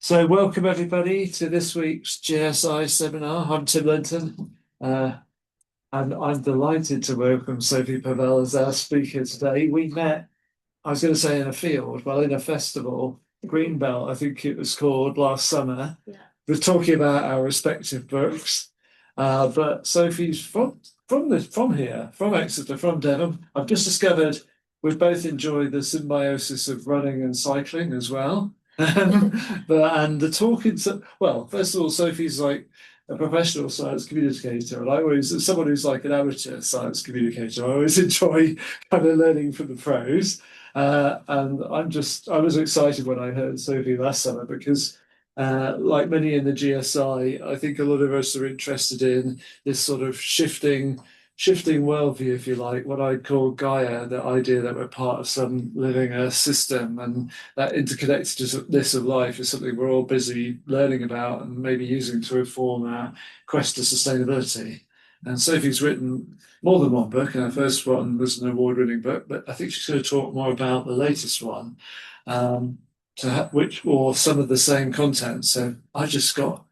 So, welcome everybody to this week's GSI seminar. I'm Tim Linton, and I'm delighted to welcome Sophie Pavel as our speaker today. We met, I was going to say in a field, well, in a festival, Greenbelt, I think it was called, last summer. Yeah. We're talking about our respective books. But Sophie's from here, from Exeter, from Devon. I've just discovered we've both enjoyed the symbiosis of running and cycling as well. And the talking, well, first of all, Sophie's like a professional science communicator, and I always, as someone who's like an amateur science communicator, I always enjoy kind of learning from the pros. And I was excited when I heard Sophie last summer because, like many in the GSI, I think a lot of us are interested in this sort of shifting worldview, if you like, what I call Gaia, the idea that we're part of some living Earth system, and that interconnectedness of life is something we're all busy learning about and maybe using to inform our quest to sustainability. And Sophie's written more than one book, and her first one was an award-winning book, but I think she's going to talk more about the latest one, which or some of the same content. So I just got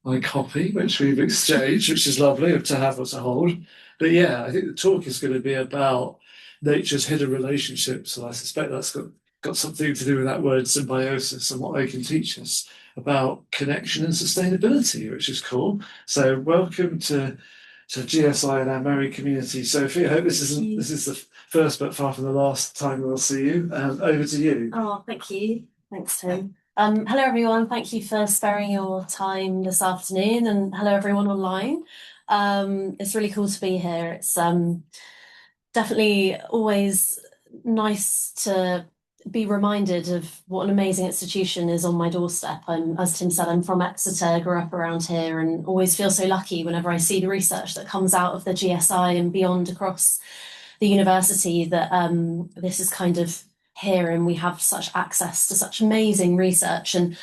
my copy, which we've exchanged, which is lovely to have or to hold. But yeah, I think the talk is going to be about nature's hidden relationships, and I suspect that's got something to do with that word symbiosis and what they can teach us about connection and sustainability, which is cool. So welcome to GSI and our merry community, Sophie. I hope this is the first but far from the last time we'll see you. Over to you. Oh, thank you. Thanks, Tim. Hello, everyone. Thank you for sparing your time this afternoon, and hello, everyone online. It's really cool to be here. It's definitely always nice to be reminded of what an amazing institution is on my doorstep. As Tim said, I'm from Exeter, grew up around here, and always feel so lucky whenever I see the research that comes out of the GSI and beyond across the university that this is kind of here, and we have such access to such amazing research. And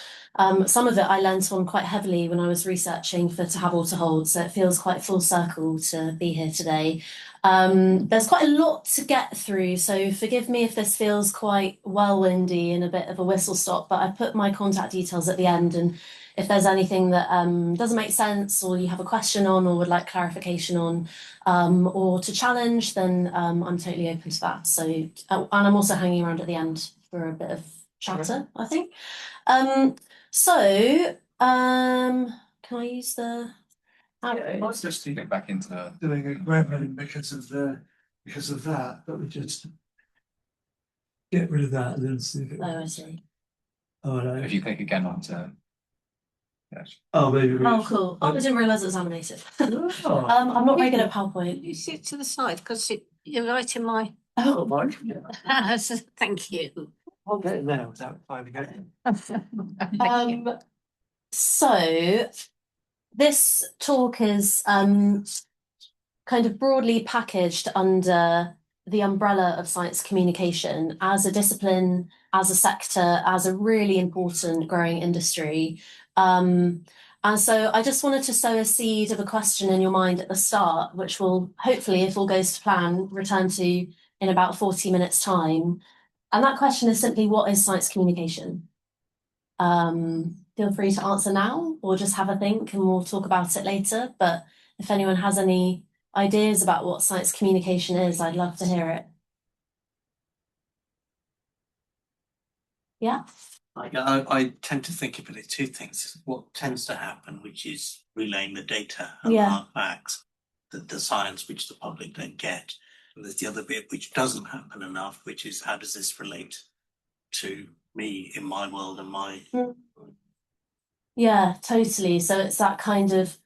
some of it I learnt on quite heavily when I was researching for To Have or to Hold, so it feels quite full circle to be here today. There's quite a lot to get through, so forgive me if this feels quite whirlwindy and a bit of a whistle stop, but I put my contact details at the end, and if there's anything that doesn't make sense or you have a question on or would like clarification on or to challenge, then I'm totally open to that. So, and I'm also hanging around at the end for a bit of chatter, I think. Can I use the... Let's just get back into doing a gremlin because of that. But we just get rid of that and then see if it. Oh, I see. Oh no. If you click again onto. Yes. Oh, maybe. Oh, cool. Oh, I didn't realise it was animated. Oh. I'm not very good at PowerPoint. You sit to the side because you're right in my. Oh, Mike. Yeah. Thank you. I'll get it now without finding it. So this talk is kind of broadly packaged under the umbrella of science communication as a discipline, as a sector, as a really important growing industry. And so I just wanted to sow a seed of a question in your mind at the start, which will hopefully, if all goes to plan, return to in about 40 minutes' time. And that question is simply, what is science communication? Feel free to answer now or just have a think and we'll talk about it later. But if anyone has any ideas about what science communication is, I'd love to hear it. Yeah. I tend to think of it as two things. What tends to happen, which is relaying the data and Yeah. the facts, the science which the public don't get. And there's the other bit which doesn't happen enough, which is how does this relate to me in my world and my. Yeah, totally. So it's that kind of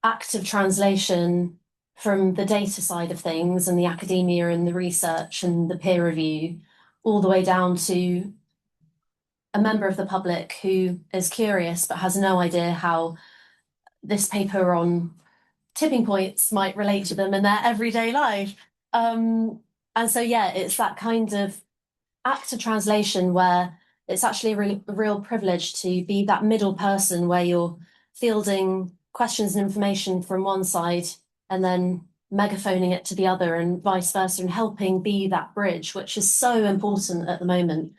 active translation from the data side of things and the academia and the research and the peer review, all the way down to a member of the public who is curious but has no idea how this paper on tipping points might relate to them in their everyday life. And so, yeah, it's that kind of active translation where it's actually a real privilege to be that middle person where you're fielding questions and information from one side and then megaphoning it to the other and vice versa, and helping be that bridge, which is so important at the moment.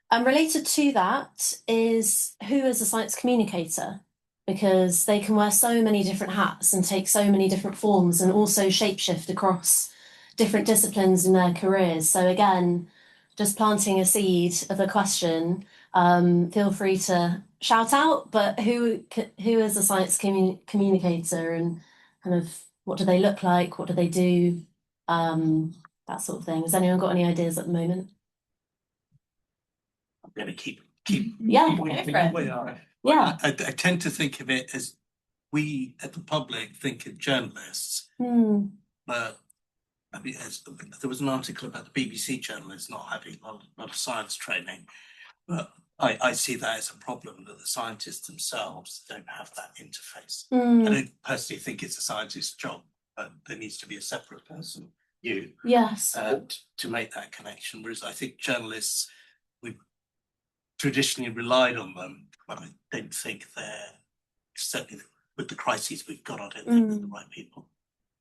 And related to that is who is a science communicator? Because they can wear so many different hats and take so many different forms and also shapeshift across different disciplines in their careers. So again, just planting a seed of a question. Feel free to shout out, but who is a science communicator, and kind of what do they look like? What do they do? That sort of thing. Has anyone got any ideas at the moment? I'm going to keep Yeah, we- go we- for it. We are. Yeah. I tend to think of it as we at the public think of journalists, Hmm. but I mean, there was an article about the BBC journalists not having a lot of science training, but I see that as a problem that the scientists themselves don't have that interface. I Hmm. don't personally think it's a scientist's job, but there needs to be a separate person, you, Yes. to make that connection. Whereas I think journalists, we've traditionally relied on them, but I don't think they're certainly with the crises we've got. I don't think they're the right people.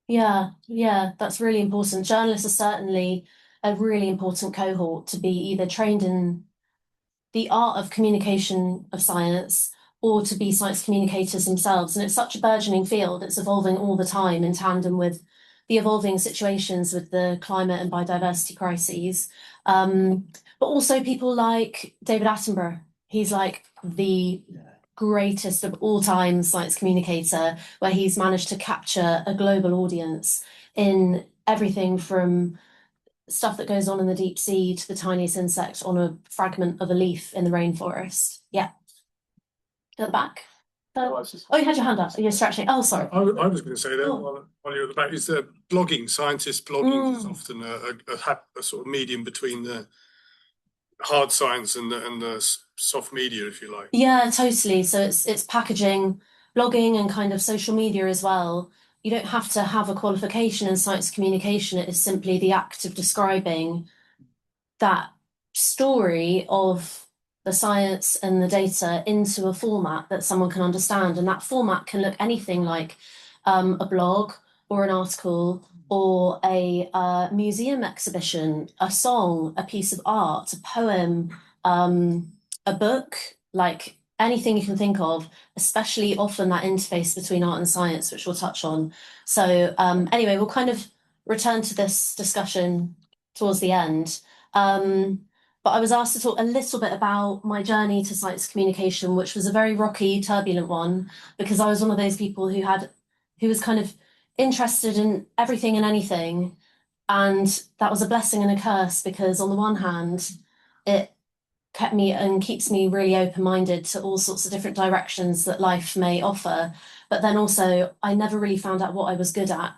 Yeah, that's really important. Journalists are certainly a really important cohort to be either trained in the art of communication of science or to be science communicators themselves. And it's such a burgeoning field, it's evolving all the time in tandem with the evolving situations with the climate and biodiversity crises. But also people like David Attenborough. He's like the greatest of all time science communicator, where he's managed to capture a global audience in everything from stuff that goes on in the deep sea to the tiniest insect on a fragment of a leaf in the rainforest. Yeah. At the back. Oh, you had your hand up. You're stretching. Oh, sorry. I was going to say that Oh. while you're at the back is blogging. Scientist blogging is Mm. often a sort of medium between the hard science and the soft media, if you like. Yeah, totally. So it's packaging, blogging, and kind of social media as well. You don't have to have a qualification in science communication. It is simply the act of describing that story of the science and the data into a format that someone can understand. And that format can look anything like a blog or an article or a museum exhibition, a song, a piece of art, a poem, a book, like anything you can think of, especially often that interface between art and science, which we'll touch on. So anyway, we'll kind of return to this discussion towards the end. But I was asked to talk a little bit about my journey to science communication, which was a very rocky, turbulent one, because I was one of those people who was kind of interested in everything and anything. And that was a blessing and a curse, because on the one hand, it kept me and keeps me really open-minded to all sorts of different directions that life may offer. But then also, I never really found out what I was good at.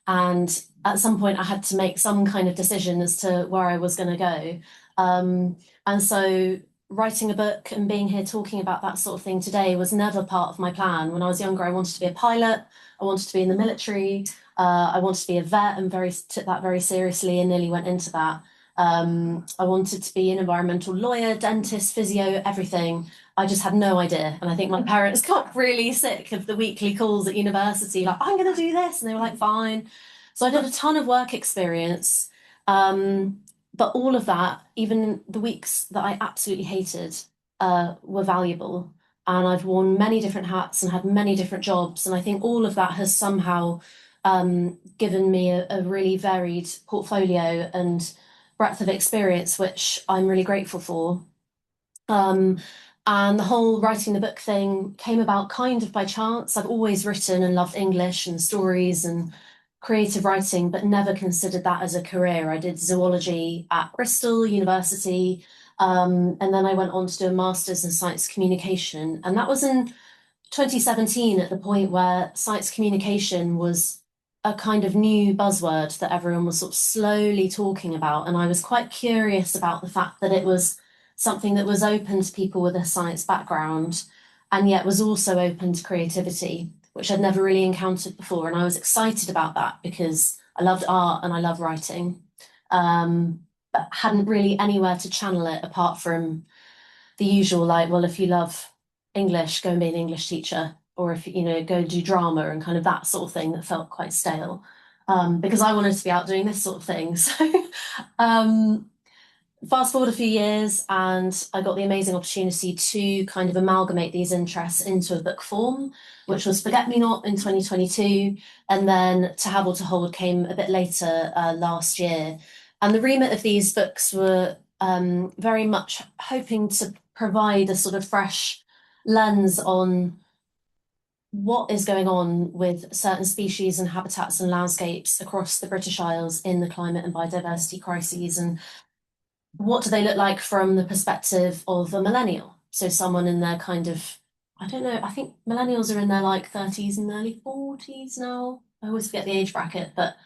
And at some point, I had to make some kind of decision as to where I was going to go. And so writing a book and being here talking about that sort of thing today was never part of my plan. When I was younger, I wanted to be a pilot. I wanted to be in the military. I wanted to be a vet and took that very seriously and nearly went into that. I wanted to be an environmental lawyer, dentist, physio, everything. I just had no idea. And I think my parents got really sick of the weekly calls at university, like, I'm going to do this. And they were like, fine. So I did a ton of work experience. But all of that, even the weeks that I absolutely hated, were valuable. And I've worn many different hats and had many different jobs. And I think all of that has somehow given me a really varied portfolio and breadth of experience, which I'm really grateful for. And the whole writing the book thing came about kind of by chance. I've always written and loved English and stories and creative writing, but never considered that as a career. I did zoology at Bristol University, and then I went on to do a master's in science communication. And that was in 2017, at the point where science communication was a kind of new buzzword that everyone was sort of slowly talking about. And I was quite curious about the fact that it was something that was open to people with a science background and yet was also open to creativity, which I'd never really encountered before. And I was excited about that because I loved art and I love writing, but hadn't really anywhere to channel it apart from the usual, like, well, if you love English, go and be an English teacher, or if go and do drama and kind of that sort of thing that felt quite stale, because I wanted to be out doing this sort of thing. So fast forward a few years, and I got the amazing opportunity to kind of amalgamate these interests into a book form, which was Forget Me Not in 2022, and then To Have or to Hold came a bit later last year. And the remit of these books were very much hoping to provide a sort of fresh lens on what is going on with certain species and habitats and landscapes across the British Isles in the climate and biodiversity crises, and what do they look like from the perspective of a millennial? So someone in their kind of, I don't know, I think millennials are in their like 30s and early 40s now. I always forget the age bracket, but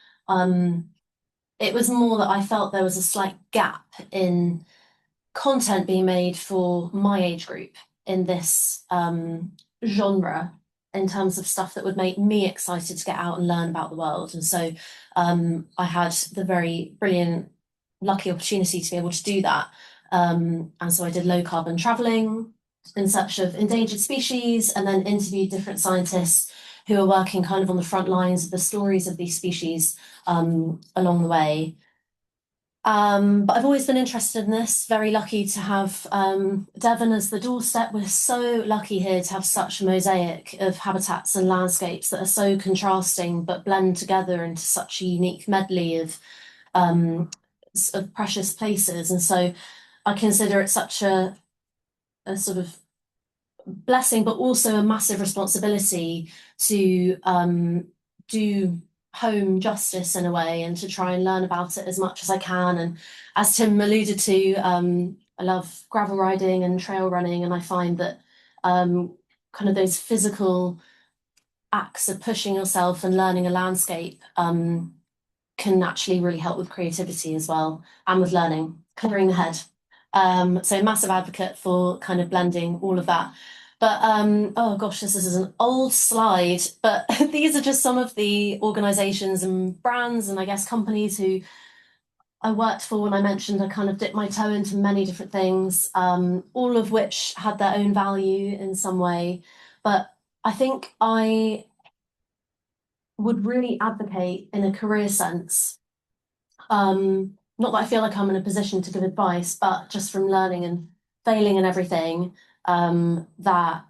it was more that I felt there was a slight gap in content being made for my age group in this genre, in terms of stuff that would make me excited to get out and learn about the world. And so I had the very brilliant, lucky opportunity to be able to do that. And so I did low carbon traveling in search of endangered species, and then interviewed different scientists who are working kind of on the front lines of the stories of these species along the way. But I've always been interested in this. Very lucky to have Devon as the doorstep. We're so lucky here to have such a mosaic of habitats and landscapes that are so contrasting but blend together into such a unique medley of precious places. And so I consider it such a sort of blessing, but also a massive responsibility to do home justice in a way, and to try and learn about it as much as I can. And as Tim alluded to, I love gravel riding and trail running, and I find that kind of those physical acts of pushing yourself and learning a landscape can actually really help with creativity as well, and with learning, clearing the head. So massive advocate for kind of blending all of that. But oh gosh, this is an old slide, but these are just some of the organizations and brands and I guess companies who I worked for. When I mentioned I kind of dipped my toe into many different things, all of which had their own value in some way. But I think I would really advocate in a career sense. Not that I feel like I'm in a position to give advice, but just from learning and failing and everything, that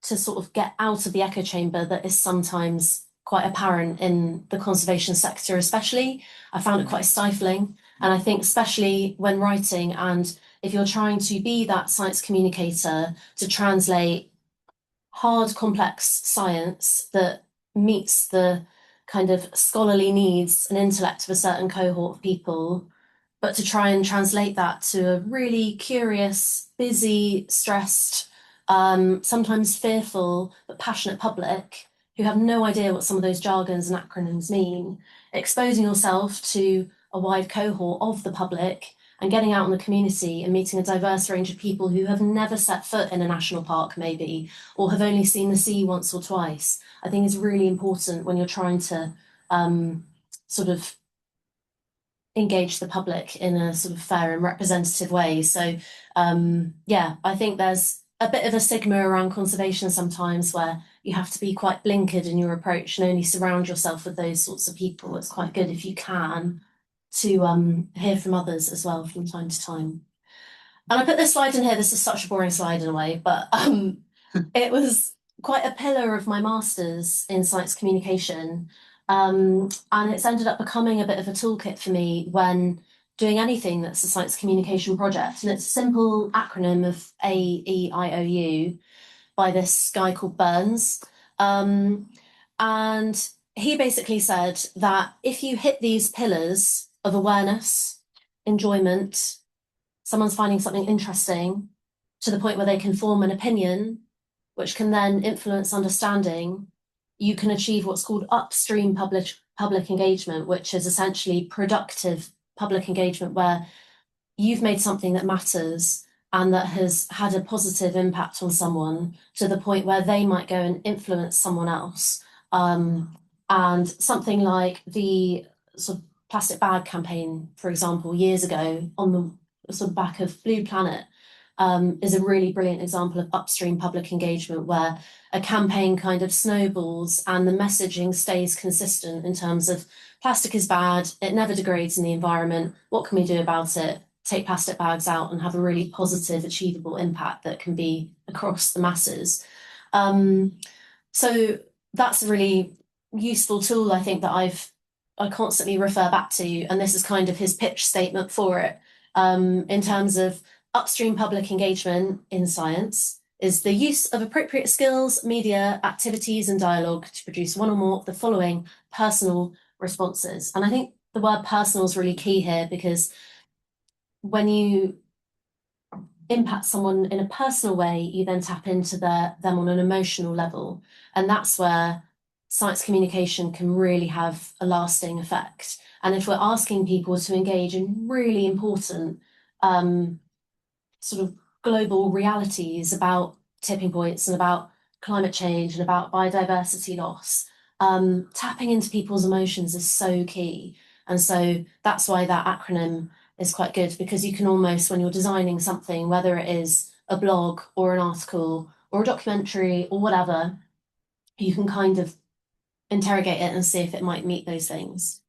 to sort of get out of the echo chamber that is sometimes quite apparent in the conservation sector, especially. I found it quite stifling. And I think especially when writing, and if you're trying to be that science communicator to translate hard, complex science that meets the kind of scholarly needs and intellect of a certain cohort of people, but to try and translate that to a really curious, busy, stressed, sometimes fearful but passionate public who have no idea what some of those jargons and acronyms mean, exposing yourself to a wide cohort of the public and getting out in the community and meeting a diverse range of people who have never set foot in a national park maybe, or have only seen the sea once or twice, I think is really important when you're trying to sort of engage the public in a sort of fair and representative way. So yeah, I think there's a bit of a stigma around conservation sometimes, where you have to be quite blinkered in your approach and only surround yourself with those sorts of people. It's quite good if you can to hear from others as well from time to time. And I put this slide in here. This is such a boring slide in a way, but it was quite a pillar of my master's in science communication. And it's ended up becoming a bit of a toolkit for me when doing anything that's a science communication project. And it's a simple acronym of AEIOU by this guy called Burns. And he basically said that if you hit these pillars of awareness, enjoyment, someone's finding something interesting to the point where they can form an opinion, which can then influence understanding, you can achieve what's called upstream public engagement, which is essentially productive public engagement, where you've made something that matters and that has had a positive impact on someone to the point where they might go and influence someone else. And something like the sort of plastic bag campaign, for example, years ago, on the sort of back of Blue Planet, is a really brilliant example of upstream public engagement where a campaign kind of snowballs and the messaging stays consistent in terms of plastic is bad, it never degrades in the environment, what can we do about it? Take plastic bags out and have a really positive, achievable impact that can be across the masses. So that's a really useful tool, I think, that I constantly refer back to, and this is kind of his pitch statement for it, in terms of upstream public engagement in science is the use of appropriate skills, media, activities, and dialogue to produce one or more of the following personal responses. And I think the word personal is really key here, because when you impact someone in a personal way, you then tap into them on an emotional level. And that's where science communication can really have a lasting effect. And if we're asking people to engage in really important sort of global realities about tipping points and about climate change and about biodiversity loss, tapping into people's emotions is so key. And so that's why that acronym is quite good, because you can almost, when you're designing something, whether it is a blog or an article or a documentary or whatever, you can kind of interrogate it and see if it might meet those things.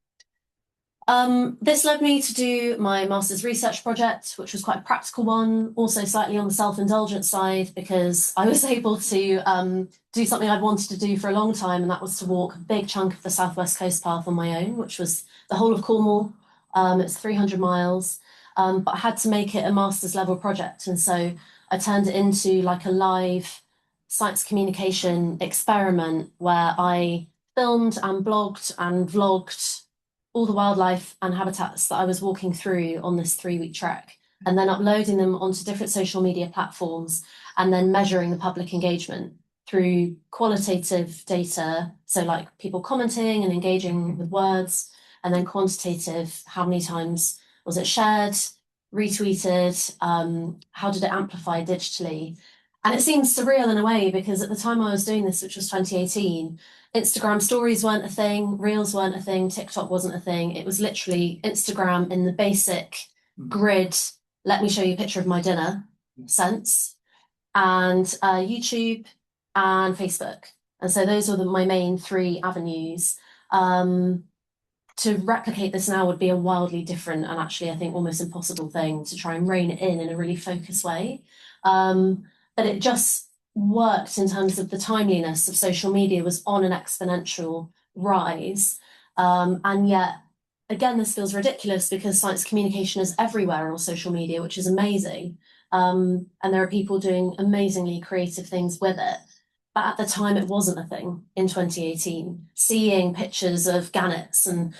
This led me to do my master's research project, which was quite a practical one, also slightly on the self-indulgent side, because I was able to do something I'd wanted to do for a long time, and that was to walk a big chunk of the South West Coast Path on my own, which was the whole of Cornwall. It's 300 miles, but I had to make it a master's level project. And so I turned it into like a live science communication experiment where I filmed and blogged and vlogged all the wildlife and habitats that I was walking through on this 3-week trek, and then uploading them onto different social media platforms, and then measuring the public engagement through qualitative data, so like people commenting and engaging with words, and then quantitative, how many times was it shared, retweeted, how did it amplify digitally? And it seems surreal in a way, because at the time I was doing this, which was 2018, Instagram stories weren't a thing, Reels weren't a thing, TikTok wasn't a thing. It was literally Instagram in the basic grid, let me show you a picture of my dinner sense, and YouTube and Facebook. And so those were my main 3 avenues. To replicate this now would be a wildly different and actually, I think, almost impossible thing to try and rein it in a really focused way. But it just worked in terms of the timeliness of social media was on an exponential rise. And yet, again, this feels ridiculous because science communication is everywhere on social media, which is amazing. And there are people doing amazingly creative things with it. But at the time, it wasn't a thing in 2018. Seeing pictures of gannets and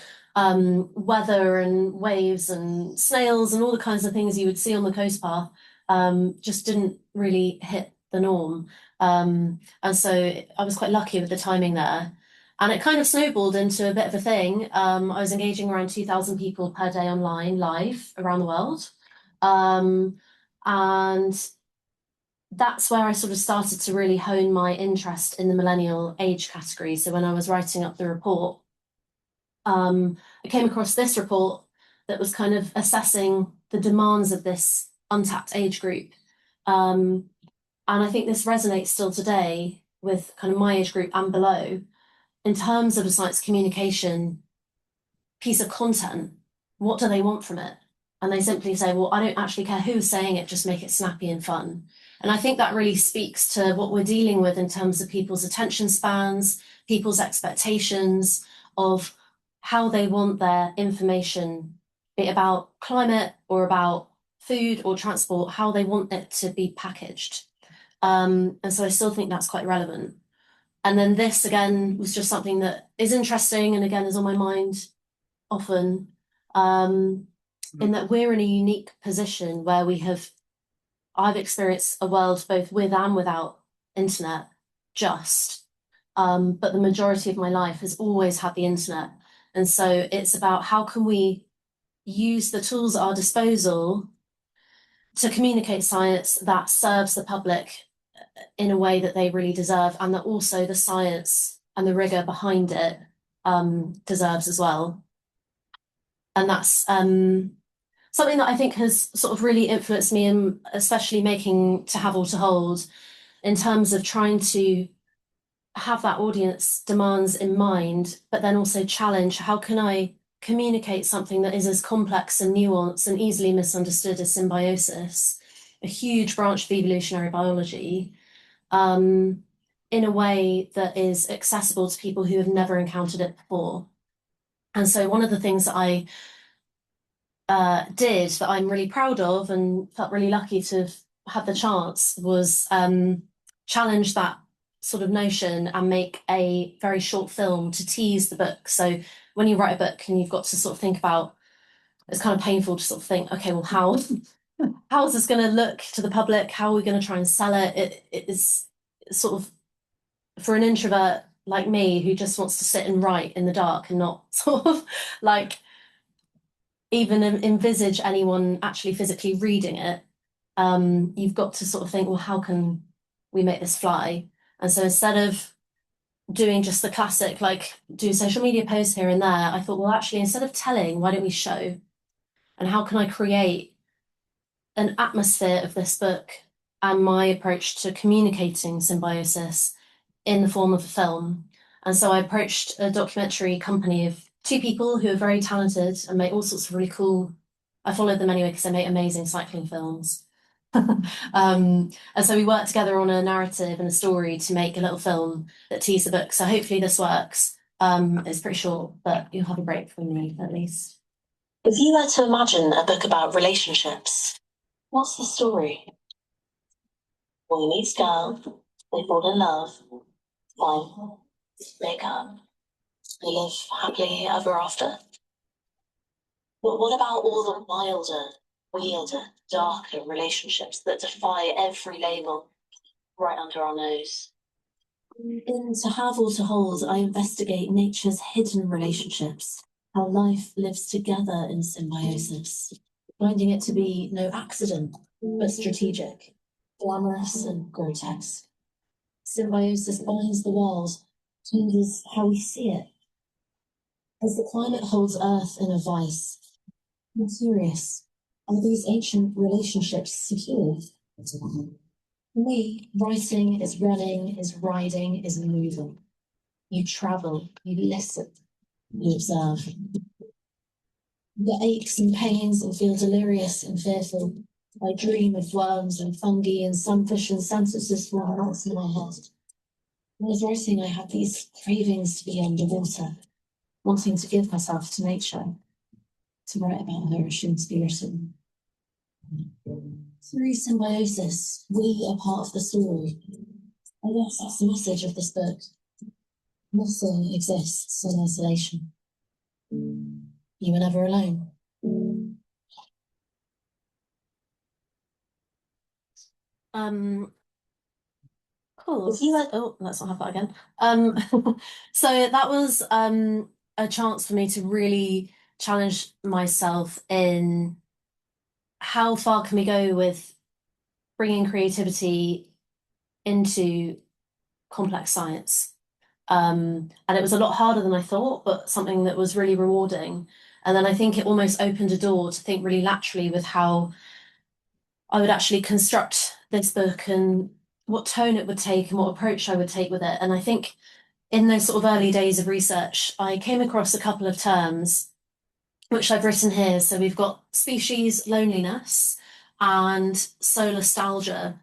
weather and waves and snails and all the kinds of things you would see on the coast path just didn't really hit the norm. And so I was quite lucky with the timing there. And it kind of snowballed into a bit of a thing. I was engaging around 2,000 people per day online, live around the world. And that's where I sort of started to really hone my interest in the millennial age category. So when I was writing up the report, I came across this report that was kind of assessing the demands of this untapped age group. And I think this resonates still today with kind of my age group and below. In terms of a science communication piece of content, what do they want from it? And they simply say, well, I don't actually care who's saying it, just make it snappy and fun. And I think that really speaks to what we're dealing with in terms of people's attention spans, people's expectations of how they want their information, be it about climate or about food or transport, how they want it to be packaged. And so I still think that's quite relevant. And then this, again, was just something that is interesting and, again, is on my mind often, in that we're in a unique position where I've experienced a world both with and without internet, but the majority of my life has always had the internet. And so it's about how can we use the tools at our disposal to communicate science that serves the public in a way that they really deserve, and that also the science and the rigor behind it deserves as well. And that's something that I think has sort of really influenced me, and especially making To Have or to Hold, in terms of trying to have that audience demands in mind, but then also challenge how can I communicate something that is as complex and nuanced and easily misunderstood as symbiosis, a huge branch of evolutionary biology, in a way that is accessible to people who have never encountered it before. And so one of the things that I did that I'm really proud of and felt really lucky to have had the chance was challenge that sort of notion and make a very short film to tease the book. So when you write a book and you've got to sort of think about, it's kind of painful to sort of think, okay, well, how is this going to look to the public? How are we going to try and sell it? It is sort of, for an introvert like me who just wants to sit and write in the dark and not sort of like even envisage anyone actually physically reading it, you've got to sort of think, well, how can we make this fly? And so instead of doing just the classic, like do social media posts here and there, I thought, well, actually, instead of telling, why don't we show? And how can I create an atmosphere of this book and my approach to communicating symbiosis in the form of a film? And so I approached a documentary company of two people who are very talented and make all sorts of really cool, I followed them anyway because they make amazing cycling films. And so we worked together on a narrative and a story to make a little film that teased the book. So hopefully this works. It's pretty short, but you'll have a break from me at least. If you were to imagine a book about relationships, what's the story? Boy meets girl, they fall in love, fine, break up, they live happily ever after. But what about all the wilder, weirder, darker relationships that defy every label right under our nose? In To Have or to Hold, I investigate nature's hidden relationships, how life lives together in symbiosis, finding it to be no accident, but strategic, glamorous and grotesque. Symbiosis binds the world, changes how we see it. As the climate holds Earth in a vice, I'm curious, are these ancient relationships secure? For me, writing is running, is riding, is moving. You travel, you listen, you observe. The aches and pains and feel delirious and fearful. I dream of worms and fungi and sunfish and sentences form knots in my head. When I was writing, I had these cravings to be underwater, wanting to give myself to nature, to write about her as she must be written. Through symbiosis, we are part of the story. I guess that's the message of this book. Nothing exists in isolation. You are never alone. Cool. Oh, let's not have that again. So that was a chance for me to really challenge myself in how far can we go with bringing creativity into complex science. And it was a lot harder than I thought, but something that was really rewarding. And then I think it almost opened a door to think really laterally with how I would actually construct this book and what tone it would take and what approach I would take with it. And I think in those sort of early days of research, I came across a couple of terms which I've written here. So we've got species loneliness and solastalgia.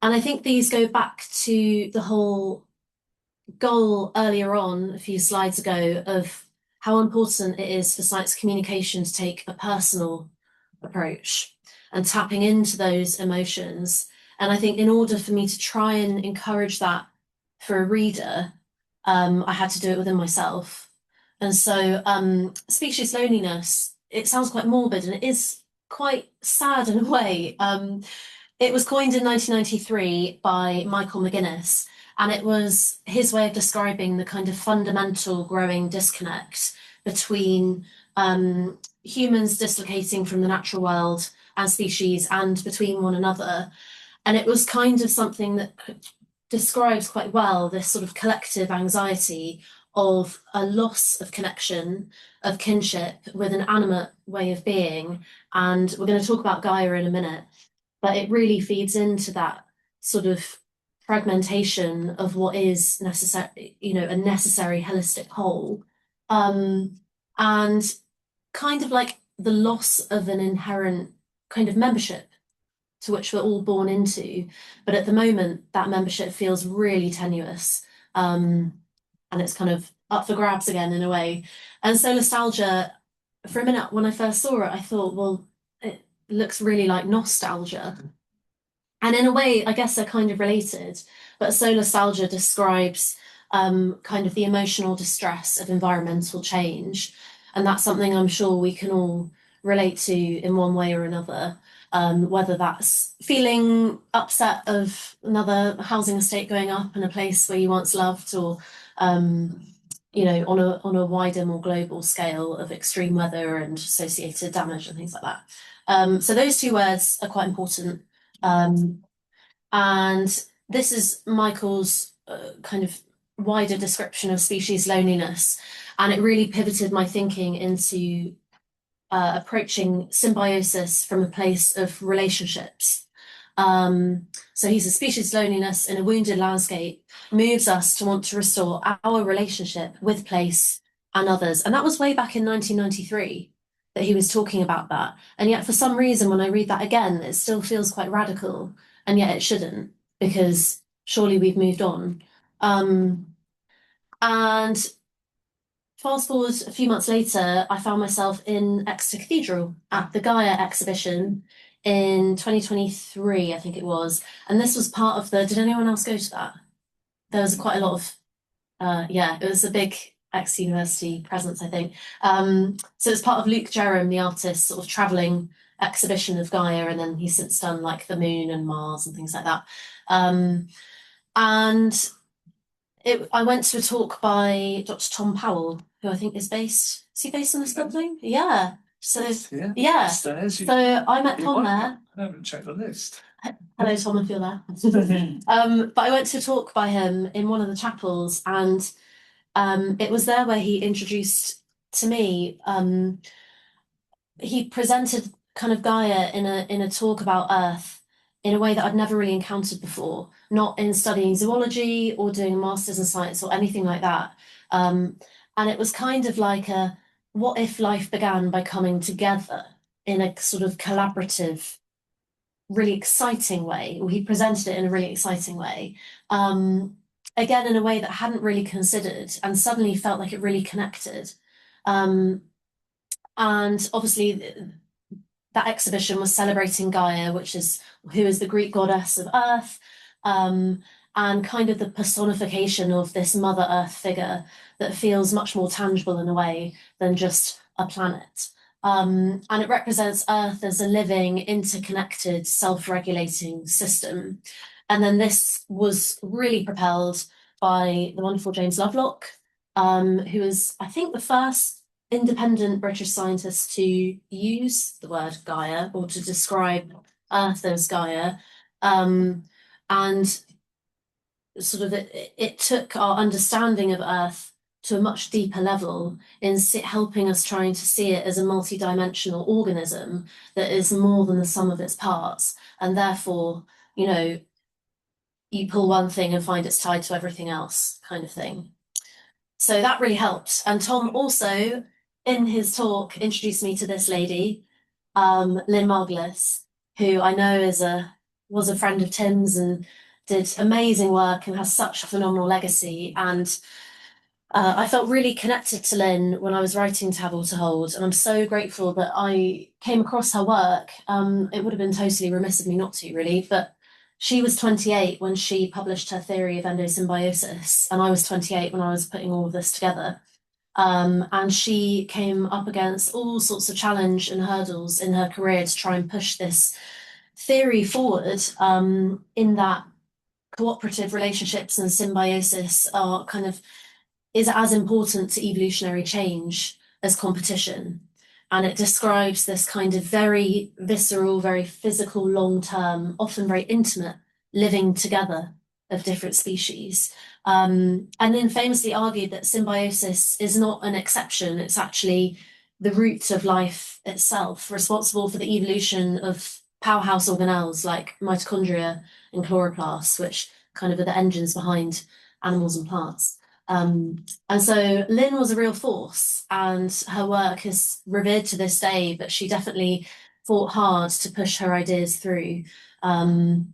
And I think these go back to the whole goal earlier on, a few slides ago, of how important it is for science communication to take a personal approach and tapping into those emotions. And I think in order for me to try and encourage that for a reader, I had to do it within myself. And so species loneliness, it sounds quite morbid and it is quite sad in a way. It was coined in 1993 by Michael McGuinness, and it was his way of describing the kind of fundamental growing disconnect between humans dislocating from the natural world and species and between one another. And it was kind of something that describes quite well this sort of collective anxiety of a loss of connection, of kinship with an animate way of being. And we're going to talk about Gaia in a minute, but it really feeds into that sort of fragmentation of what is necessary, a necessary holistic whole. And kind of like the loss of an inherent kind of membership to which we're all born into. But at the moment, that membership feels really tenuous. And it's kind of up for grabs again in a way. And Solastalgia, for a minute, when I first saw it, I thought, well, it looks really like nostalgia. And in a way, I guess they're kind of related, but Solastalgia describes kind of the emotional distress of environmental change. And that's something I'm sure we can all relate to in one way or another. Whether that's feeling upset of another housing estate going up in a place where you once loved, or on a wider, more global scale of extreme weather and associated damage and things like that. So those two words are quite important. And this is Michael's kind of wider description of species loneliness, and it really pivoted my thinking into approaching symbiosis from a place of relationships. So he's a species loneliness in a wounded landscape moves us to want to restore our relationship with place and others. And that was way back in 1993 that he was talking about that. And yet for some reason, when I read that again, it still feels quite radical, and yet it shouldn't, because surely we've moved on. And fast forward a few months later, I found myself in Exeter Cathedral at the Gaia exhibition in 2023, I think it was. And this was part of did anyone else go to that? There was quite a lot of, it was a big ex-university presence, I think. So it's part of Luke Jerram, the artist, sort of traveling exhibition of Gaia, and then he's since done like the moon and Mars and things like that. And I went to a talk by Dr. Tom Powell, who I think is he based on this building? Yeah. So yeah. Stairs, So I met Tom there. I haven't checked the list. Hello, Tom, if you're there. But I went to a talk by him in one of the chapels, and it was there where he introduced to me. He presented kind of Gaia in a talk about Earth in a way that I'd never really encountered before, not in studying zoology or doing a master's in science or anything like that. And it was kind of like what if life began by coming together in a sort of collaborative, really exciting way. Or he presented it in a really exciting way. Again, in a way that I hadn't really considered, and suddenly felt like it really connected. And obviously that exhibition was celebrating Gaia, who is the Greek goddess of Earth, and kind of the personification of this Mother Earth figure that feels much more tangible in a way than just a planet. And it represents Earth as a living, interconnected, self-regulating system. And then this was really propelled by the wonderful James Lovelock, who is, I think, the first independent British scientist to use the word Gaia, or to describe Earth as Gaia. And sort of it took our understanding of Earth to a much deeper level in helping us trying to see it as a multidimensional organism that is more than the sum of its parts. And therefore, you pull one thing and find it's tied to everything else, kind of thing. So that really helped. And Tom also, in his talk, introduced me to this lady, Lynn Margulis, who I know was a friend of Tim's and did amazing work and has such a phenomenal legacy. And I felt really connected to Lynn when I was writing To Have or to Hold, and I'm so grateful that I came across her work. It would have been totally remiss of me not to, really, but she was 28 when she published her theory of endosymbiosis, and I was 28 when I was putting all of this together. And she came up against all sorts of challenge and hurdles in her career to try and push this theory forward, in that cooperative relationships and symbiosis is as important to evolutionary change as competition. And it describes this kind of very visceral, very physical, long-term, often very intimate living together of different species. And then famously argued that symbiosis is not an exception, it's actually the root of life itself, responsible for the evolution of powerhouse organelles like mitochondria and chloroplasts, which kind of are the engines behind animals and plants. And so Lynn was a real force, and her work is revered to this day, but she definitely fought hard to push her ideas through. And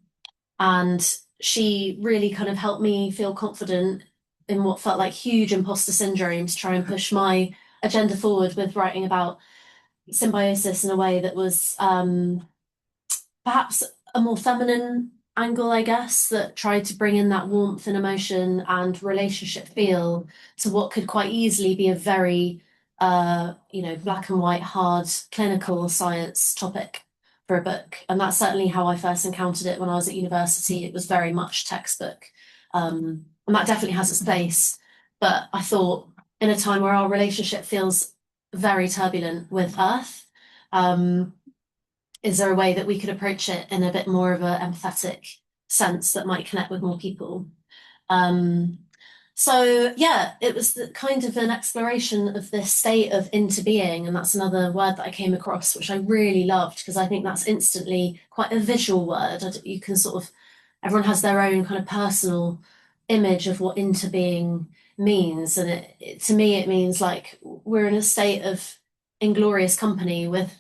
she really kind of helped me feel confident in what felt like huge imposter syndrome to try and push my agenda forward with writing about symbiosis in a way that was perhaps a more feminine angle, I guess, that tried to bring in that warmth and emotion and relationship feel to what could quite easily be a very black and white, hard clinical science topic for a book. And that's certainly how I first encountered it when I was at university. It was very much textbook. And that definitely has its place. But I thought in a time where our relationship feels very turbulent with Earth, is there a way that we could approach it in a bit more of an empathetic sense that might connect with more people? So yeah, it was kind of an exploration of this state of into being, and that's another word that I came across, which I really loved because I think that's instantly quite a visual word. You can sort of, everyone has their own kind of personal image of what into being means, and to me it means like we're in a state of inglorious company with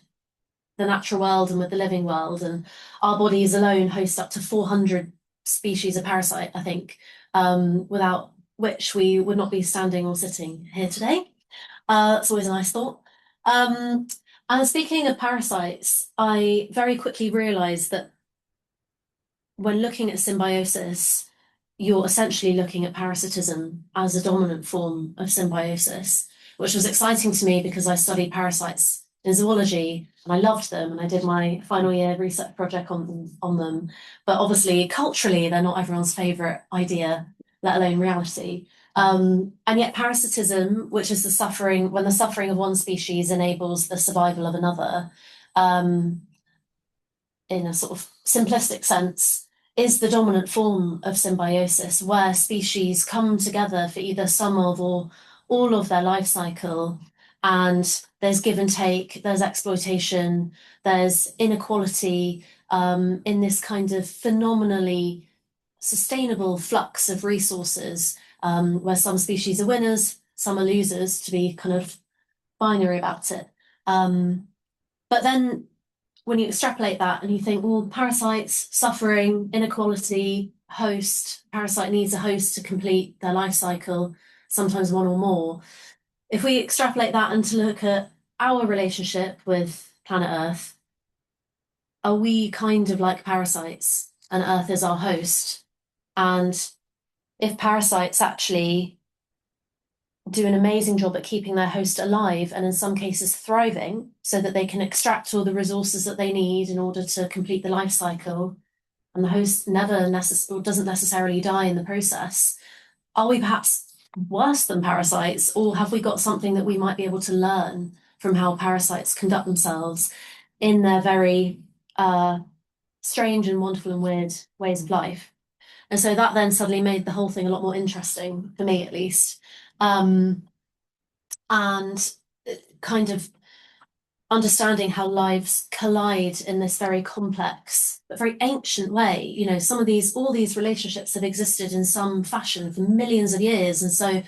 the natural world and with the living world, and our bodies alone host up to 400 species of parasite, I think, without which we would not be standing or sitting here today. It's always a nice thought. And speaking of parasites, I very quickly realized that when looking at symbiosis, you're essentially looking at parasitism as a dominant form of symbiosis, which was exciting to me because I studied parasites in zoology and I loved them, and I did my final year research project on them. But obviously, culturally, they're not everyone's favorite idea, let alone reality. And yet parasitism, which is the suffering, when the suffering of one species enables the survival of another, in a sort of simplistic sense, is the dominant form of symbiosis, where species come together for either some of or all of their life cycle, and there's give and take, there's exploitation, there's inequality, in this kind of phenomenally sustainable flux of resources, where some species are winners, some are losers, to be kind of binary about it. But then when you extrapolate that and you think, well, parasites, suffering, inequality, host, parasite needs a host to complete their life cycle, sometimes one or more. If we extrapolate that and to look at our relationship with planet Earth, are we kind of like parasites and Earth is our host? And if parasites actually do an amazing job at keeping their host alive and in some cases thriving so that they can extract all the resources that they need in order to complete the life cycle, and the host doesn't necessarily die in the process, are we perhaps worse than parasites, or have we got something that we might be able to learn from how parasites conduct themselves in their very strange and wonderful and weird ways of life? And so that then suddenly made the whole thing a lot more interesting, for me at least. And kind of understanding how lives collide in this very complex but very ancient way. You know, all these relationships have existed in some fashion for millions of years, and so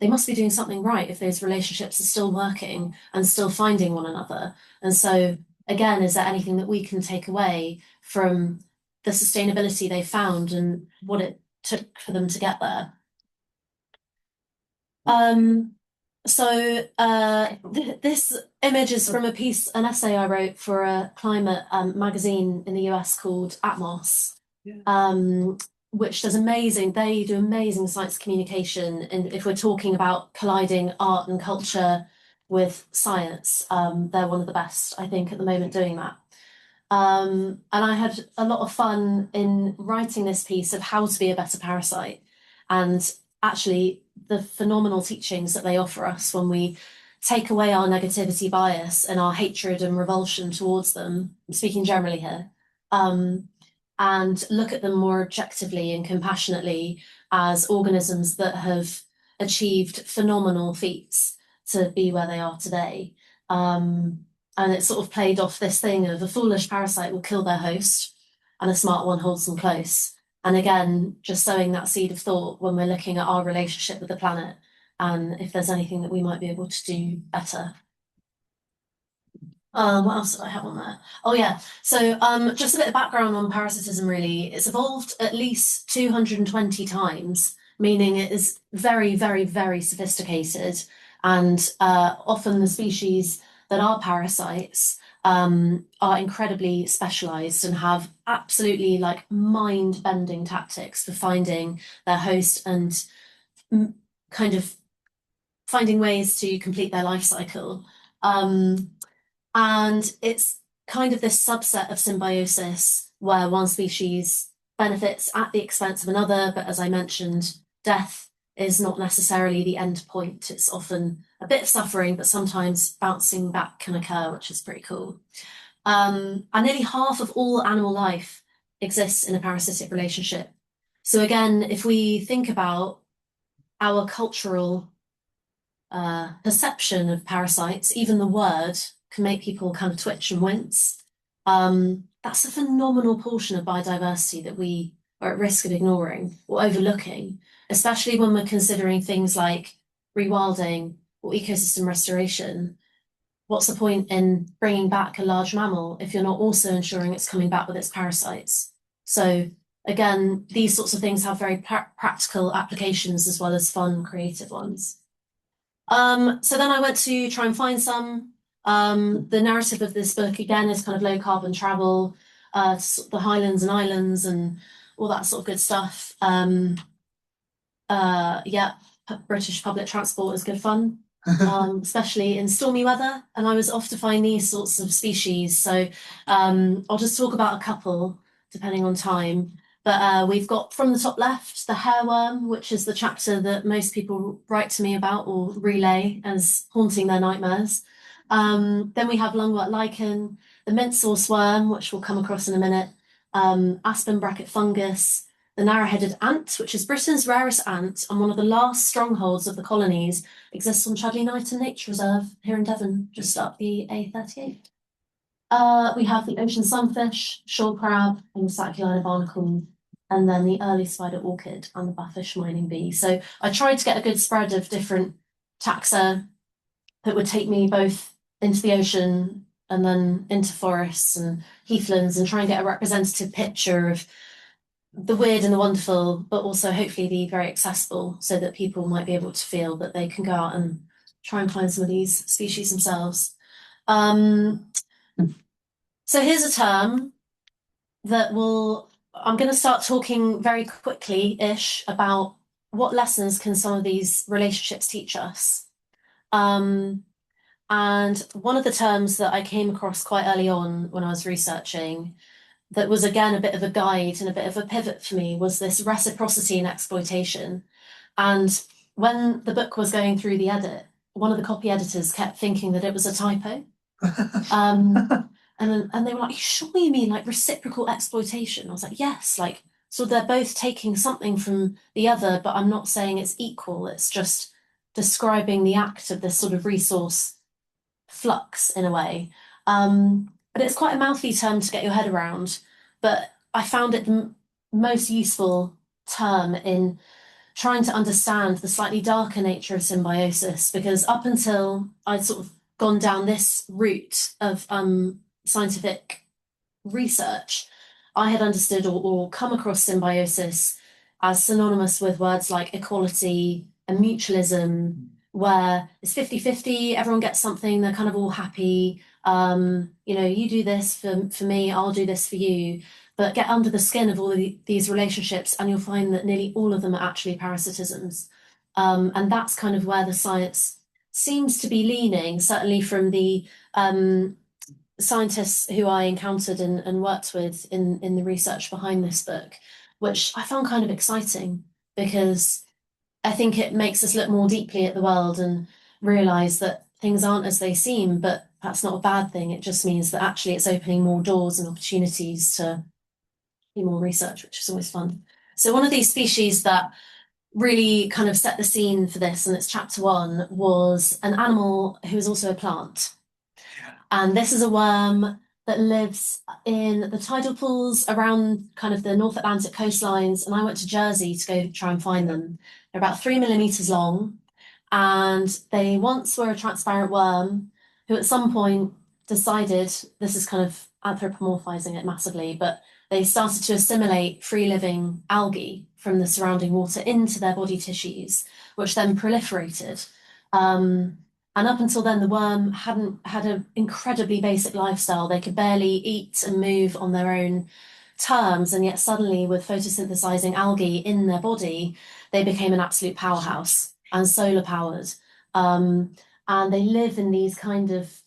they must be doing something right if those relationships are still working and still finding one another. And so again, is there anything that we can take away from the sustainability they found and what it took for them to get there? This image is from an essay I wrote for a climate magazine in the US called Atmos, which they do amazing science communication. And if we're talking about colliding art and culture with science, they're one of the best, I think, at the moment doing that. And I had a lot of fun in writing this piece of how to be a better parasite, and actually the phenomenal teachings that they offer us when we take away our negativity bias and our hatred and revulsion towards them, I'm speaking generally here, and look at them more objectively and compassionately as organisms that have achieved phenomenal feats to be where they are today. And it sort of played off this thing of a foolish parasite will kill their host and a smart one holds them close. And again, just sowing that seed of thought when we're looking at our relationship with the planet and if there's anything that we might be able to do better. What else did I have on there? Oh yeah, so just a bit of background on parasitism really. It's evolved at least 220 times, meaning it is very, very, very sophisticated. And often the species that are parasites are incredibly specialized and have absolutely like mind-bending tactics for finding their host and kind of finding ways to complete their life cycle. And it's kind of this subset of symbiosis where one species benefits at the expense of another, but as I mentioned, death is not necessarily the end point. It's often a bit of suffering, but sometimes bouncing back can occur, which is pretty cool. And nearly half of all animal life exists in a parasitic relationship. So again, if we think about our cultural perception of parasites, even the word can make people kind of twitch and wince. That's a phenomenal portion of biodiversity that we are at risk of ignoring or overlooking, especially when we're considering things like rewilding or ecosystem restoration. What's the point in bringing back a large mammal if you're not also ensuring it's coming back with its parasites? So again, these sorts of things have very practical applications as well as fun, creative ones. So then I went to try and find some. The narrative of this book again is kind of low carbon travel, the highlands and islands and all that sort of good stuff. Yeah, British public transport is good fun, especially in stormy weather. And I was off to find these sorts of species. So I'll just talk about a couple depending on time. But we've got from the top left, the hairworm, which is the chapter that most people write to me about or relay as haunting their nightmares. Then we have lungwort lichen, the mint sauce worm, which we'll come across in a minute, aspen bracket fungus, the narrow-headed ant, which is Britain's rarest ant and one of the last strongholds of the colonies, exists on Chudley Knighton Nature Reserve here in Devon, just up the A38. We have the ocean sunfish, shore crab, and Sacculina barnacle, and then the early spider orchid and the buffish mining bee. So I tried to get a good spread of different taxa that would take me both into the ocean and then into forests and heathlands and try and get a representative picture of the weird and the wonderful, but also hopefully be very accessible so that people might be able to feel that they can go out and try and find some of these species themselves. So here's a term that I'm going to start talking very quickly-ish about what lessons can some of these relationships teach us. And one of the terms that I came across quite early on when I was researching that was again a bit of a guide and a bit of a pivot for me was this reciprocity and exploitation. And when the book was going through the edit, one of the copy editors kept thinking that it was a typo. And they were like, "You sure you mean like reciprocal exploitation?" I was like, "Yes, like, so they're both taking something from the other, but I'm not saying it's equal. It's just describing the act of this sort of resource flux in a way." But it's quite a mouthy term to get your head around. But I found it the most useful term in trying to understand the slightly darker nature of symbiosis, because up until I'd sort of gone down this route of scientific research, I had understood or come across symbiosis as synonymous with words like equality and mutualism, where it's 50-50, everyone gets something, they're kind of all happy. You do this for me, I'll do this for you. But get under the skin of all of these relationships and you'll find that nearly all of them are actually parasitisms. And that's kind of where the science seems to be leaning, certainly from the scientists who I encountered and worked with in the research behind this book, which I found kind of exciting because I think it makes us look more deeply at the world and realize that things aren't as they seem, but that's not a bad thing. It just means that actually it's opening more doors and opportunities to more research, which is always fun. So one of these species that really kind of set the scene for this, and it's chapter 1, was an animal who is also a plant. And this is a worm that lives in the tidal pools around kind of the North Atlantic coastlines. And I went to Jersey to go try and find them. They're about 3 millimeters long. And they once were a transparent worm who at some point decided, this is kind of anthropomorphizing it massively, but they started to assimilate free-living algae from the surrounding water into their body tissues, which then proliferated. And up until then, the worm hadn't had an incredibly basic lifestyle. They could barely eat and move on their own terms, and yet suddenly, with photosynthesizing algae in their body, they became an absolute powerhouse and solar powered. And they live in these kind of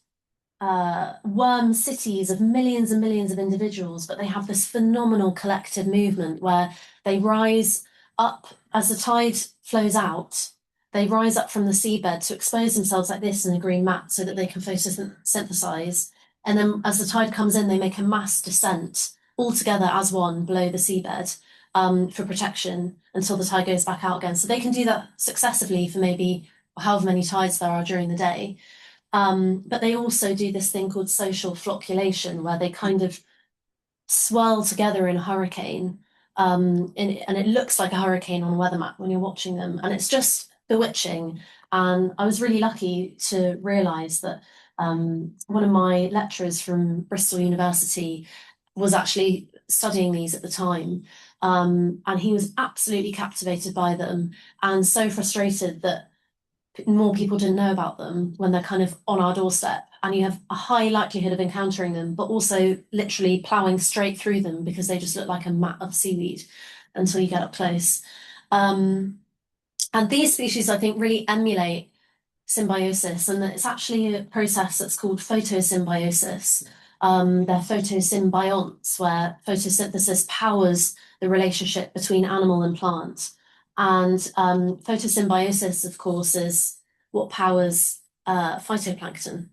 worm cities of millions and millions of individuals, but they have this phenomenal collective movement where they rise up as the tide flows out. They rise up from the seabed to expose themselves like this in a green mat so that they can photosynthesize. And then as the tide comes in, they make a mass descent all together as one below the seabed for protection until the tide goes back out again. So they can do that successively for maybe however many tides there are during the day. But they also do this thing called social flocculation, where they kind of swirl together in a hurricane. And it looks like a hurricane on a weather map when you're watching them. And it's just bewitching. And I was really lucky to realise that one of my lecturers from Bristol University was actually studying these at the time. And he was absolutely captivated by them and so frustrated that more people didn't know about them when they're kind of on our doorstep, and you have a high likelihood of encountering them, but also literally ploughing straight through them because they just look like a mat of seaweed until you get up close. And these species, I think, really emulate symbiosis, and it's actually a process that's called photosymbiosis. They're photosymbionts, where photosynthesis powers the relationship between animal and plant. And photosymbiosis, of course, is what powers phytoplankton,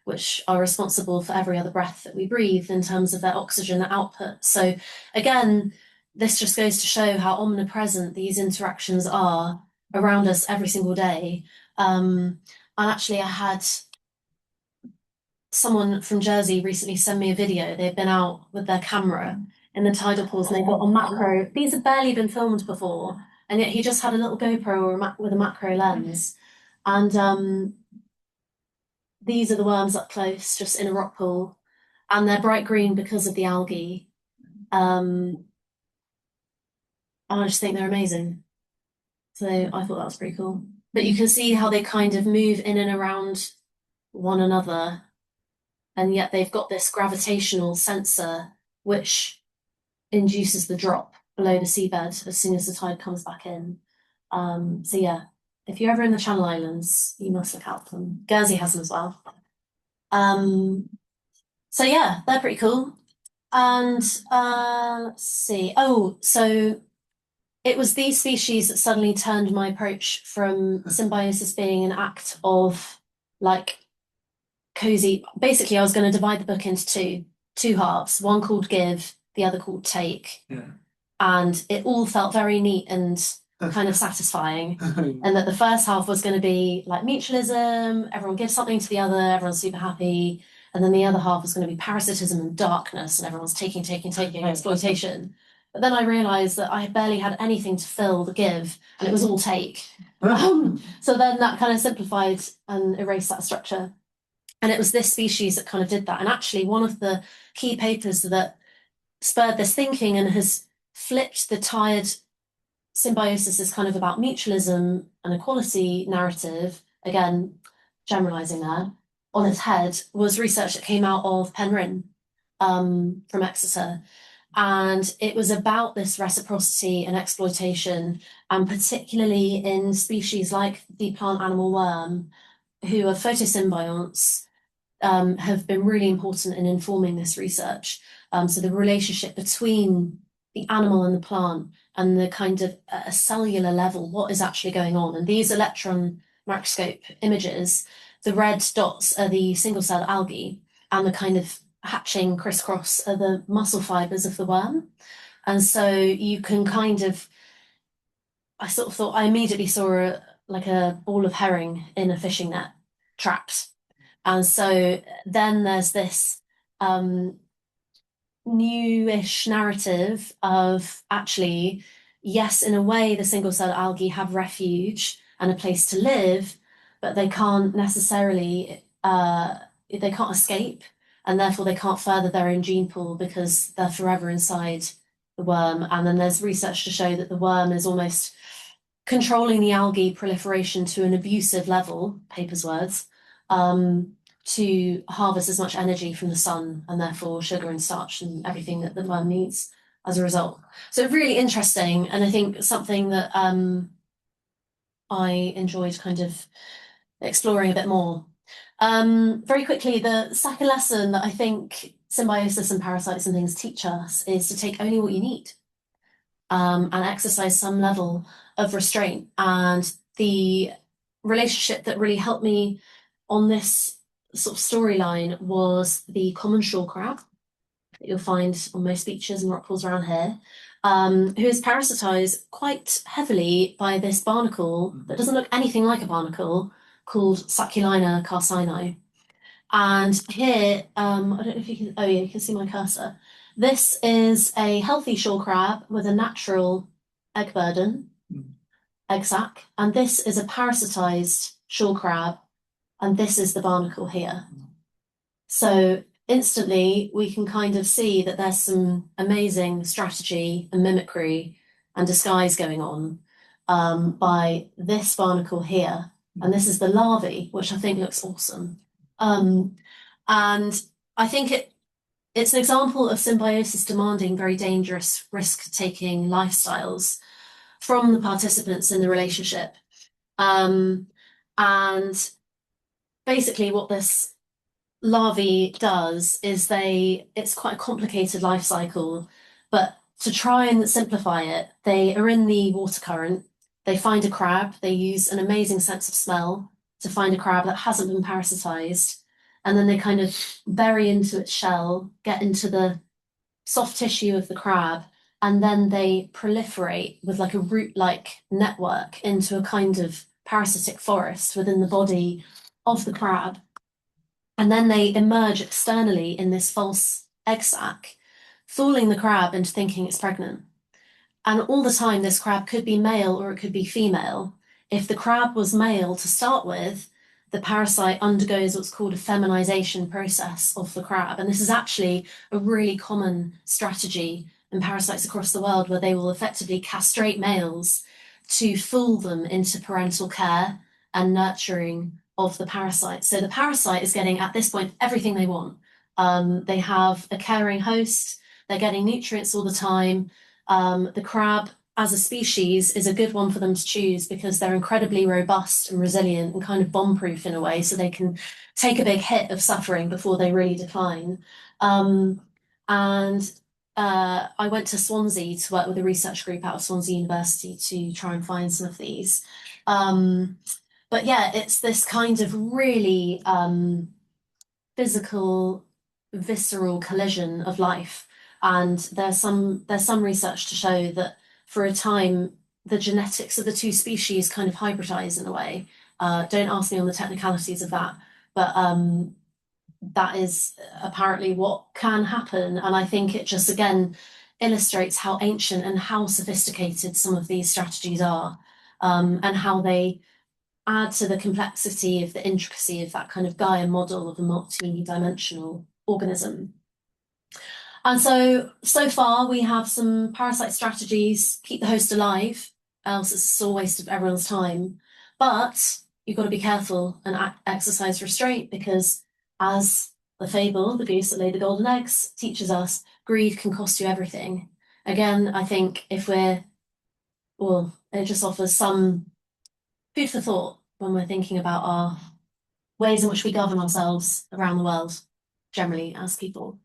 which are responsible for every other breath that we breathe in terms of their oxygen output. So again, this just goes to show how omnipresent these interactions are around us every single day. And actually, I had someone from Jersey recently send me a video. They've been out with their camera in the tidal pools and they've got a macro. These have barely been filmed before, and yet he just had a little GoPro with a macro lens. And these are the worms up close, just in a rock pool, and they're bright green because of the algae. And I just think they're amazing. So I thought that was pretty cool. But you can see how they kind of move in and around one another, and yet they've got this gravitational sensor which induces the drop below the seabed as soon as the tide comes back in. So yeah, if you're ever in the Channel Islands, you must look out for them. Guernsey has them as well. So yeah, they're pretty cool. And let's see. Oh, so it was these species that suddenly turned my approach from symbiosis being an act of like cozy. Basically, I was going to divide the book into two halves, one called Give, the other called Take. Yeah. And it all felt very neat and kind of satisfying. And that the first half was going to be like mutualism, everyone gives something to the other, everyone's super happy. And then the other half was going to be parasitism and darkness, and everyone's taking, exploitation. But then I realised that I barely had anything to fill the give, and it was all take. So then that kind of simplified and erased that structure. And it was this species that kind of did that. And actually, one of the key papers that spurred this thinking and has flipped the tired symbiosis is kind of about mutualism and equality narrative, again, generalising there, on its head, was research that came out of Penryn from Exeter. And it was about this reciprocity and exploitation, and particularly in species like the plant animal worm, who are photosymbionts, have been really important in informing this research. So the relationship between the animal and the plant, and the kind of a cellular level, what is actually going on. And these electron microscope images, the red dots are the single cell algae, and the kind of hatching crisscross are the muscle fibers of the worm. And so you can kind of, I sort of thought, I immediately saw like a ball of herring in a fishing net trapped. And so then there's this newish narrative of actually, yes, in a way, the single cell algae have refuge and a place to live, but they can't necessarily, they can't escape, and therefore they can't further their own gene pool because they're forever inside the worm. And then there's research to show that the worm is almost controlling the algae proliferation to an abusive level, Paper's words, to harvest as much energy from the sun and therefore sugar and starch and everything that the worm needs as a result. So really interesting, and I think something that I enjoyed kind of exploring a bit more. Very quickly, the second lesson that I think symbiosis and parasites and things teach us is to take only what you need, and exercise some level of restraint. And the relationship that really helped me on this sort of storyline was the common shore crab that you'll find on most beaches and rock pools around here, who is parasitized quite heavily by this barnacle that doesn't look anything like a barnacle called Sacculina carcini. And here, I don't know if you can, oh yeah, you can see my cursor. This is a healthy shore crab with a natural egg burden, egg sac, and this is a parasitized shore crab, and this is the barnacle here. So instantly we can kind of see that there's some amazing strategy and mimicry and disguise going on by this barnacle here. And this is the larvae, which I think looks awesome. And I think it's an example of symbiosis demanding very dangerous, risk-taking lifestyles from the participants in the relationship. And basically what this larvae does is it's quite a complicated life cycle, but to try and simplify it, they are in the water current, they find a crab, they use an amazing sense of smell to find a crab that hasn't been parasitized, and then they kind of bury into its shell, get into the soft tissue of the crab, and then they proliferate with like a root-like network into a kind of parasitic forest within the body of the crab. And then they emerge externally in this false egg sac, fooling the crab into thinking it's pregnant. And all the time, this crab could be male or it could be female. If the crab was male to start with, the parasite undergoes what's called a feminization process of the crab. And this is actually a really common strategy in parasites across the world, where they will effectively castrate males to fool them into parental care and nurturing of the parasite. So the parasite is getting, at this point, everything they want. They have a caring host, they're getting nutrients all the time. The crab as a species is a good one for them to choose because they're incredibly robust and resilient and kind of bomb-proof in a way, so they can take a big hit of suffering before they really decline. I went to Swansea to work with a research group out of Swansea University to try and find some of these. But yeah, it's this kind of really physical, visceral collision of life. And there's some research to show that for a time, the genetics of the two species kind of hybridize in a way. Don't ask me on the technicalities of that, but that is apparently what can happen. And I think it just, again, illustrates how ancient and how sophisticated some of these strategies are, and how they add to the complexity of the intricacy of that kind of Gaia model of a multi-dimensional organism. And so far we have some parasite strategies, keep the host alive, else it's a waste of everyone's time. But you've got to be careful and exercise restraint, because as the fable, the goose that laid the golden eggs, teaches us, greed can cost you everything. Again, I think it just offers some food for thought when we're thinking about our ways in which we govern ourselves around the world, generally as people.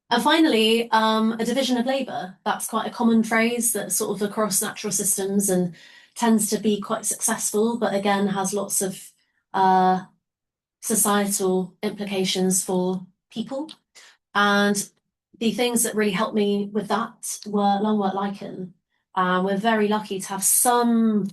And finally, a division of labour. That's quite a common phrase that's sort of across natural systems and tends to be quite successful, but again has lots of societal implications for people. And the things that really helped me with that were lungwort lichen. We're very lucky to have some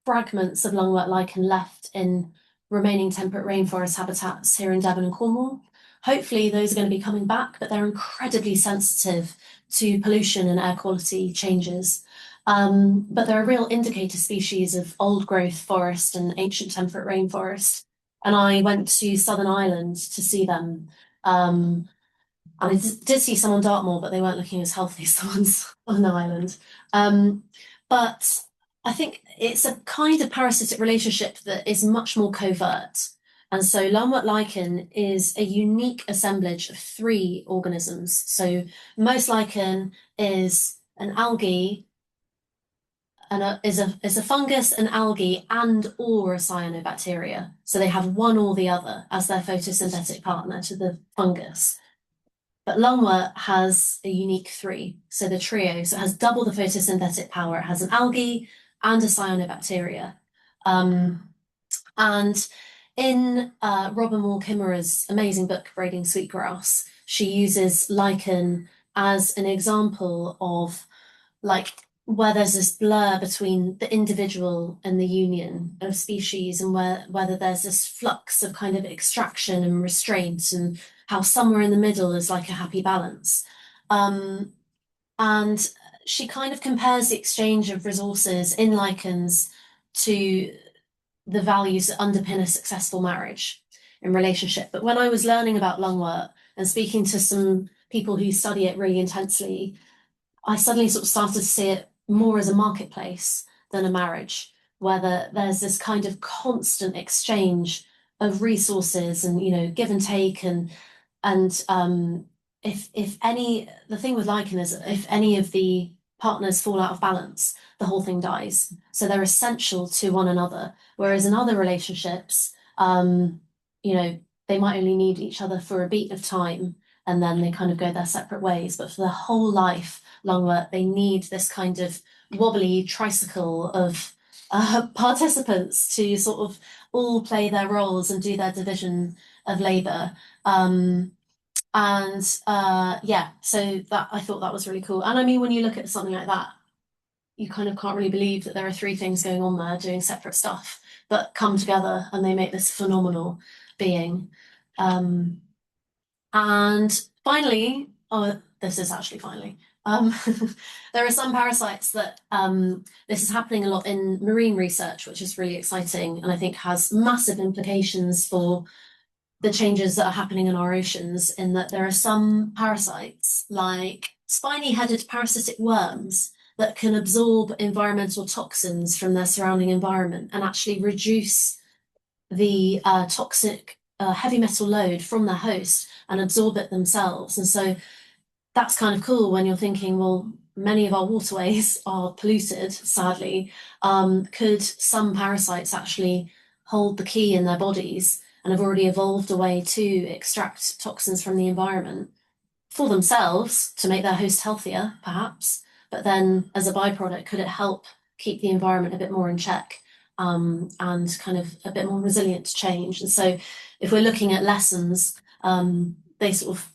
fragments of lungwort lichen left in remaining temperate rainforest habitats here in Devon and Cornwall. Hopefully those are going to be coming back, but they're incredibly sensitive to pollution and air quality changes. But they're a real indicator species of old growth forest and ancient temperate rainforest. And I went to Southern Ireland to see them. And I did see some on Dartmoor, but they weren't looking as healthy as the ones on the island. But I think it's a kind of parasitic relationship that is much more covert. And so lungwort lichen is a unique assemblage of 3 organisms. So most lichen is an algae, and is a fungus, an algae, and or a cyanobacteria. So they have one or the other as their photosynthetic partner to the fungus. But lungwort has a unique 3, so the trio. So it has double the photosynthetic power. It has an algae and a cyanobacteria. And in Robin Wall Kimmerer's amazing book, Braiding Sweetgrass, she uses lichen as an example of like where there's this blur between the individual and the union of species, and whether there's this flux of kind of extraction and restraint, and how somewhere in the middle is like a happy balance. And she kind of compares the exchange of resources in lichens to the values that underpin a successful marriage and relationship. But when I was learning about lungwort and speaking to some people who study it really intensely, I suddenly sort of started to see it more as a marketplace than a marriage, where there's this kind of constant exchange of resources and, you know, give and take. And if any, the thing with lichen is if any of the partners fall out of balance, the whole thing dies. So they're essential to one another. Whereas in other relationships, you know, they might only need each other for a beat of time and then they kind of go their separate ways. But for their whole life, lungwort, they need this kind of wobbly tricycle of participants to sort of all play their roles and do their division of labour. Yeah, so that I thought that was really cool. And I mean, when you look at something like that, you kind of can't really believe that there are 3 things going on there doing separate stuff, but come together and they make this phenomenal being. And finally, oh, this is actually finally, there are some parasites that this is happening a lot in marine research, which is really exciting and I think has massive implications for the changes that are happening in our oceans, in that there are some parasites like spiny-headed parasitic worms that can absorb environmental toxins from their surrounding environment and actually reduce the toxic heavy metal load from their host and absorb it themselves. And so that's kind of cool when you're thinking, well, many of our waterways are polluted, sadly. Could some parasites actually hold the key in their bodies and have already evolved a way to extract toxins from the environment for themselves to make their host healthier, perhaps, but then as a byproduct, could it help keep the environment a bit more in check and kind of a bit more resilient to change? And so if we're looking at lessons, they sort of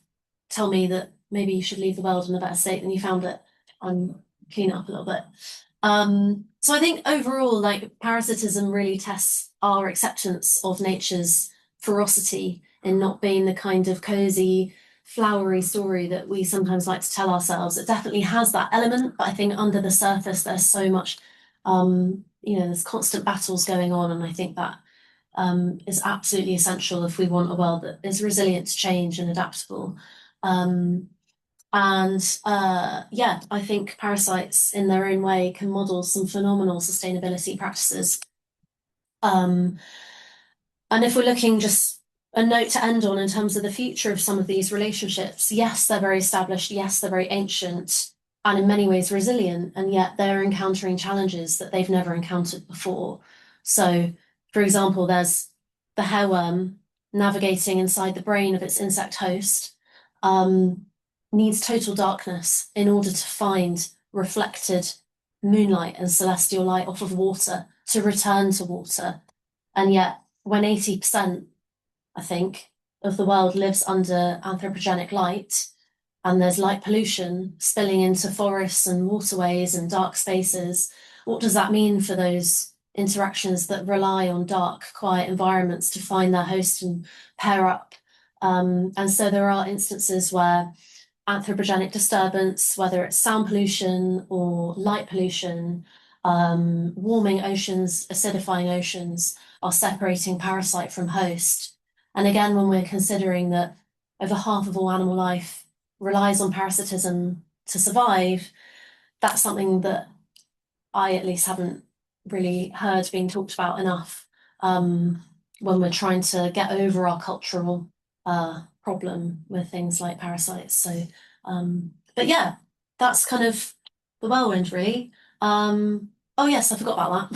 tell me that maybe you should leave the world in a better state than you found it and clean up a little bit. So I think overall, like, parasitism really tests our acceptance of nature's ferocity in not being the kind of cozy, flowery story that we sometimes like to tell ourselves. It definitely has that element, but I think under the surface there's so much, there's constant battles going on, and I think that is absolutely essential if we want a world that is resilient to change and adaptable. I think parasites in their own way can model some phenomenal sustainability practices. And if we're looking, just a note to end on in terms of the future of some of these relationships, yes, they're very established, yes, they're very ancient, and in many ways resilient, and yet they're encountering challenges that they've never encountered before. So, for example, there's the hairworm navigating inside the brain of its insect host, needs total darkness in order to find reflected moonlight and celestial light off of water to return to water. And yet, when 80%, I think, of the world lives under anthropogenic light, and there's light pollution spilling into forests and waterways and dark spaces, what does that mean for those interactions that rely on dark, quiet environments to find their host and pair up? And so there are instances where anthropogenic disturbance, whether it's sound pollution or light pollution, warming oceans, acidifying oceans, are separating parasite from host. And again, when we're considering that over half of all animal life relies on parasitism to survive, that's something that I at least haven't really heard being talked about enough when we're trying to get over our cultural problem with things like parasites. So, but yeah, that's kind of the whirlwind, really. Oh yes, I forgot about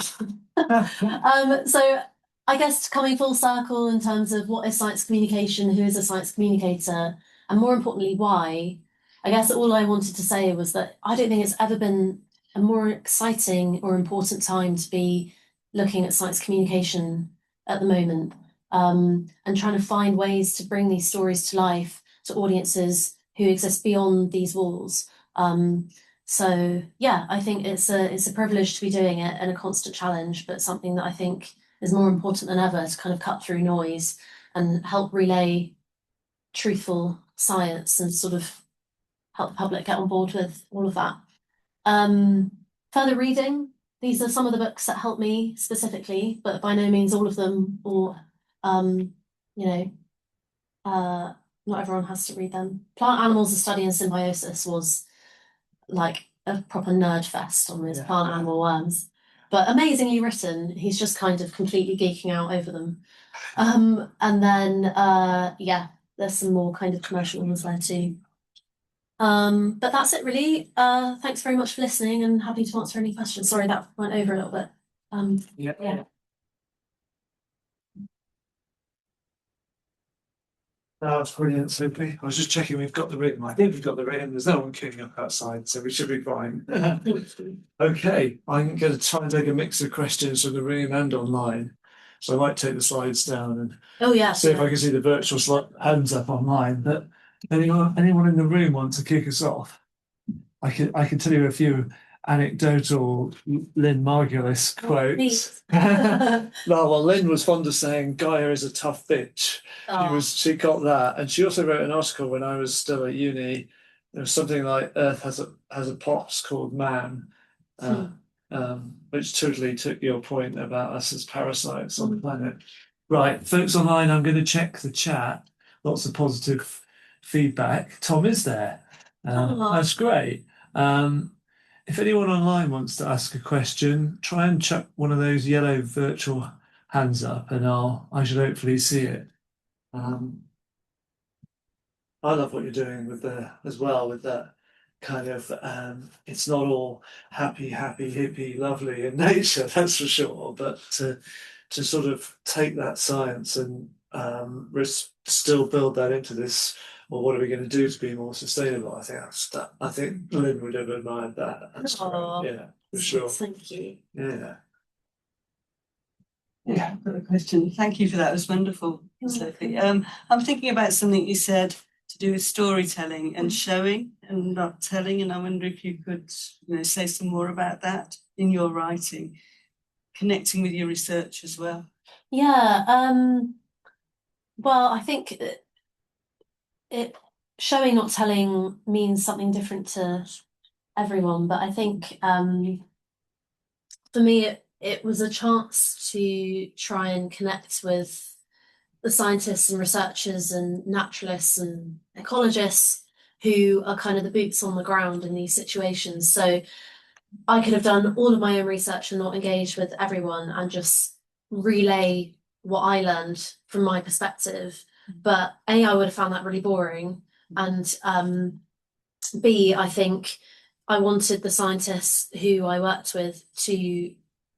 that. So I guess coming full circle in terms of what is science communication, who is a science communicator, and more importantly, why. I guess all I wanted to say was that I don't think it's ever been a more exciting or important time to be looking at science communication at the moment, and trying to find ways to bring these stories to life to audiences who exist beyond these walls. So yeah, I think it's a privilege to be doing it and a constant challenge, but something that I think is more important than ever to kind of cut through noise and help relay truthful science and sort of help the public get on board with all of that. Further reading, these are some of the books that help me specifically, but by no means all of them, or not everyone has to read them. Plant Animals: A Study in Symbiosis was like a proper nerd fest on those plant animal worms, but amazingly written. He's just kind of completely geeking out over them. And then there's some more kind of commercial ones there too. But that's it really. Thanks very much for listening and happy to answer any questions. Sorry that went over a little bit. Yeah. No, it's brilliant, Sophie. I was just checking we've got the written. I think we've got the written. There's no one queuing up outside, so we should be fine. Okay, I'm going to try and take a mix of questions from the room and online. So I might take the slides down and see if I can see the virtual hands up online. But anyone in the room want to kick us off? I can tell you a few anecdotal Lynn Margulis quotes. No, well, Lynn was fond of saying Gaia is a tough bitch. She got that, and she also wrote an article when I was still at uni. There was something like Earth has a pops called man, which totally took your point about us as parasites on the planet. Right, folks online, I'm going to check the chat. Lots of positive feedback. Tom is there. That's great. If anyone online wants to ask a question, try and chuck one of those yellow virtual hands up, and I should hopefully see it. I love what you're doing with as well with that kind of it's not all happy, hippie, lovely in nature, that's for sure. But to sort of take that science and still build that into this. Well, what are we going to do to be more sustainable? I think Lynn would have admired that. Yeah, for sure. Thank you. Yeah. Yeah, I've got a question. Thank you for that. It was wonderful, Sophie. I'm thinking about something you said to do with storytelling and showing and not telling, and I wonder if you could, say some more about that in your writing, connecting with your research as well. Yeah. Well, I think showing, not telling means something different to everyone, but I think for me it was a chance to try and connect with the scientists and researchers and naturalists and ecologists who are kind of the boots on the ground in these situations. So I could have done all of my own research and not engaged with everyone and just relay what I learned from my perspective. But A, I would have found that really boring. And B, I think I wanted the scientists who I worked with to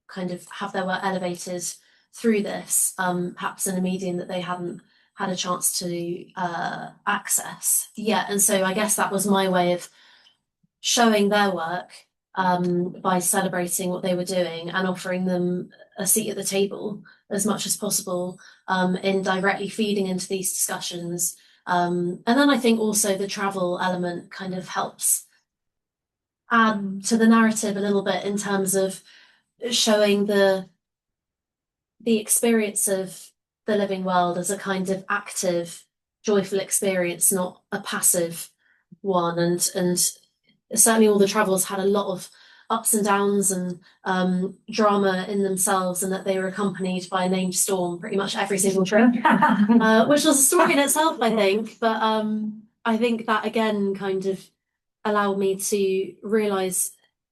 kind of have their work elevated through this, perhaps in a medium that they hadn't had a chance to access yet. And so I guess that was my way of showing their work by celebrating what they were doing and offering them a seat at the table as much as possible, in directly feeding into these discussions And then I think also the travel element kind of helps add to the narrative a little bit in terms of showing the experience of the living world as a kind of active, joyful experience, not a passive one. And certainly all the travels had a lot of ups and downs and drama in themselves, and that they were accompanied by a named storm pretty much every single trip, which was a story in itself, I think. But I think that again kind of allowed me to realise,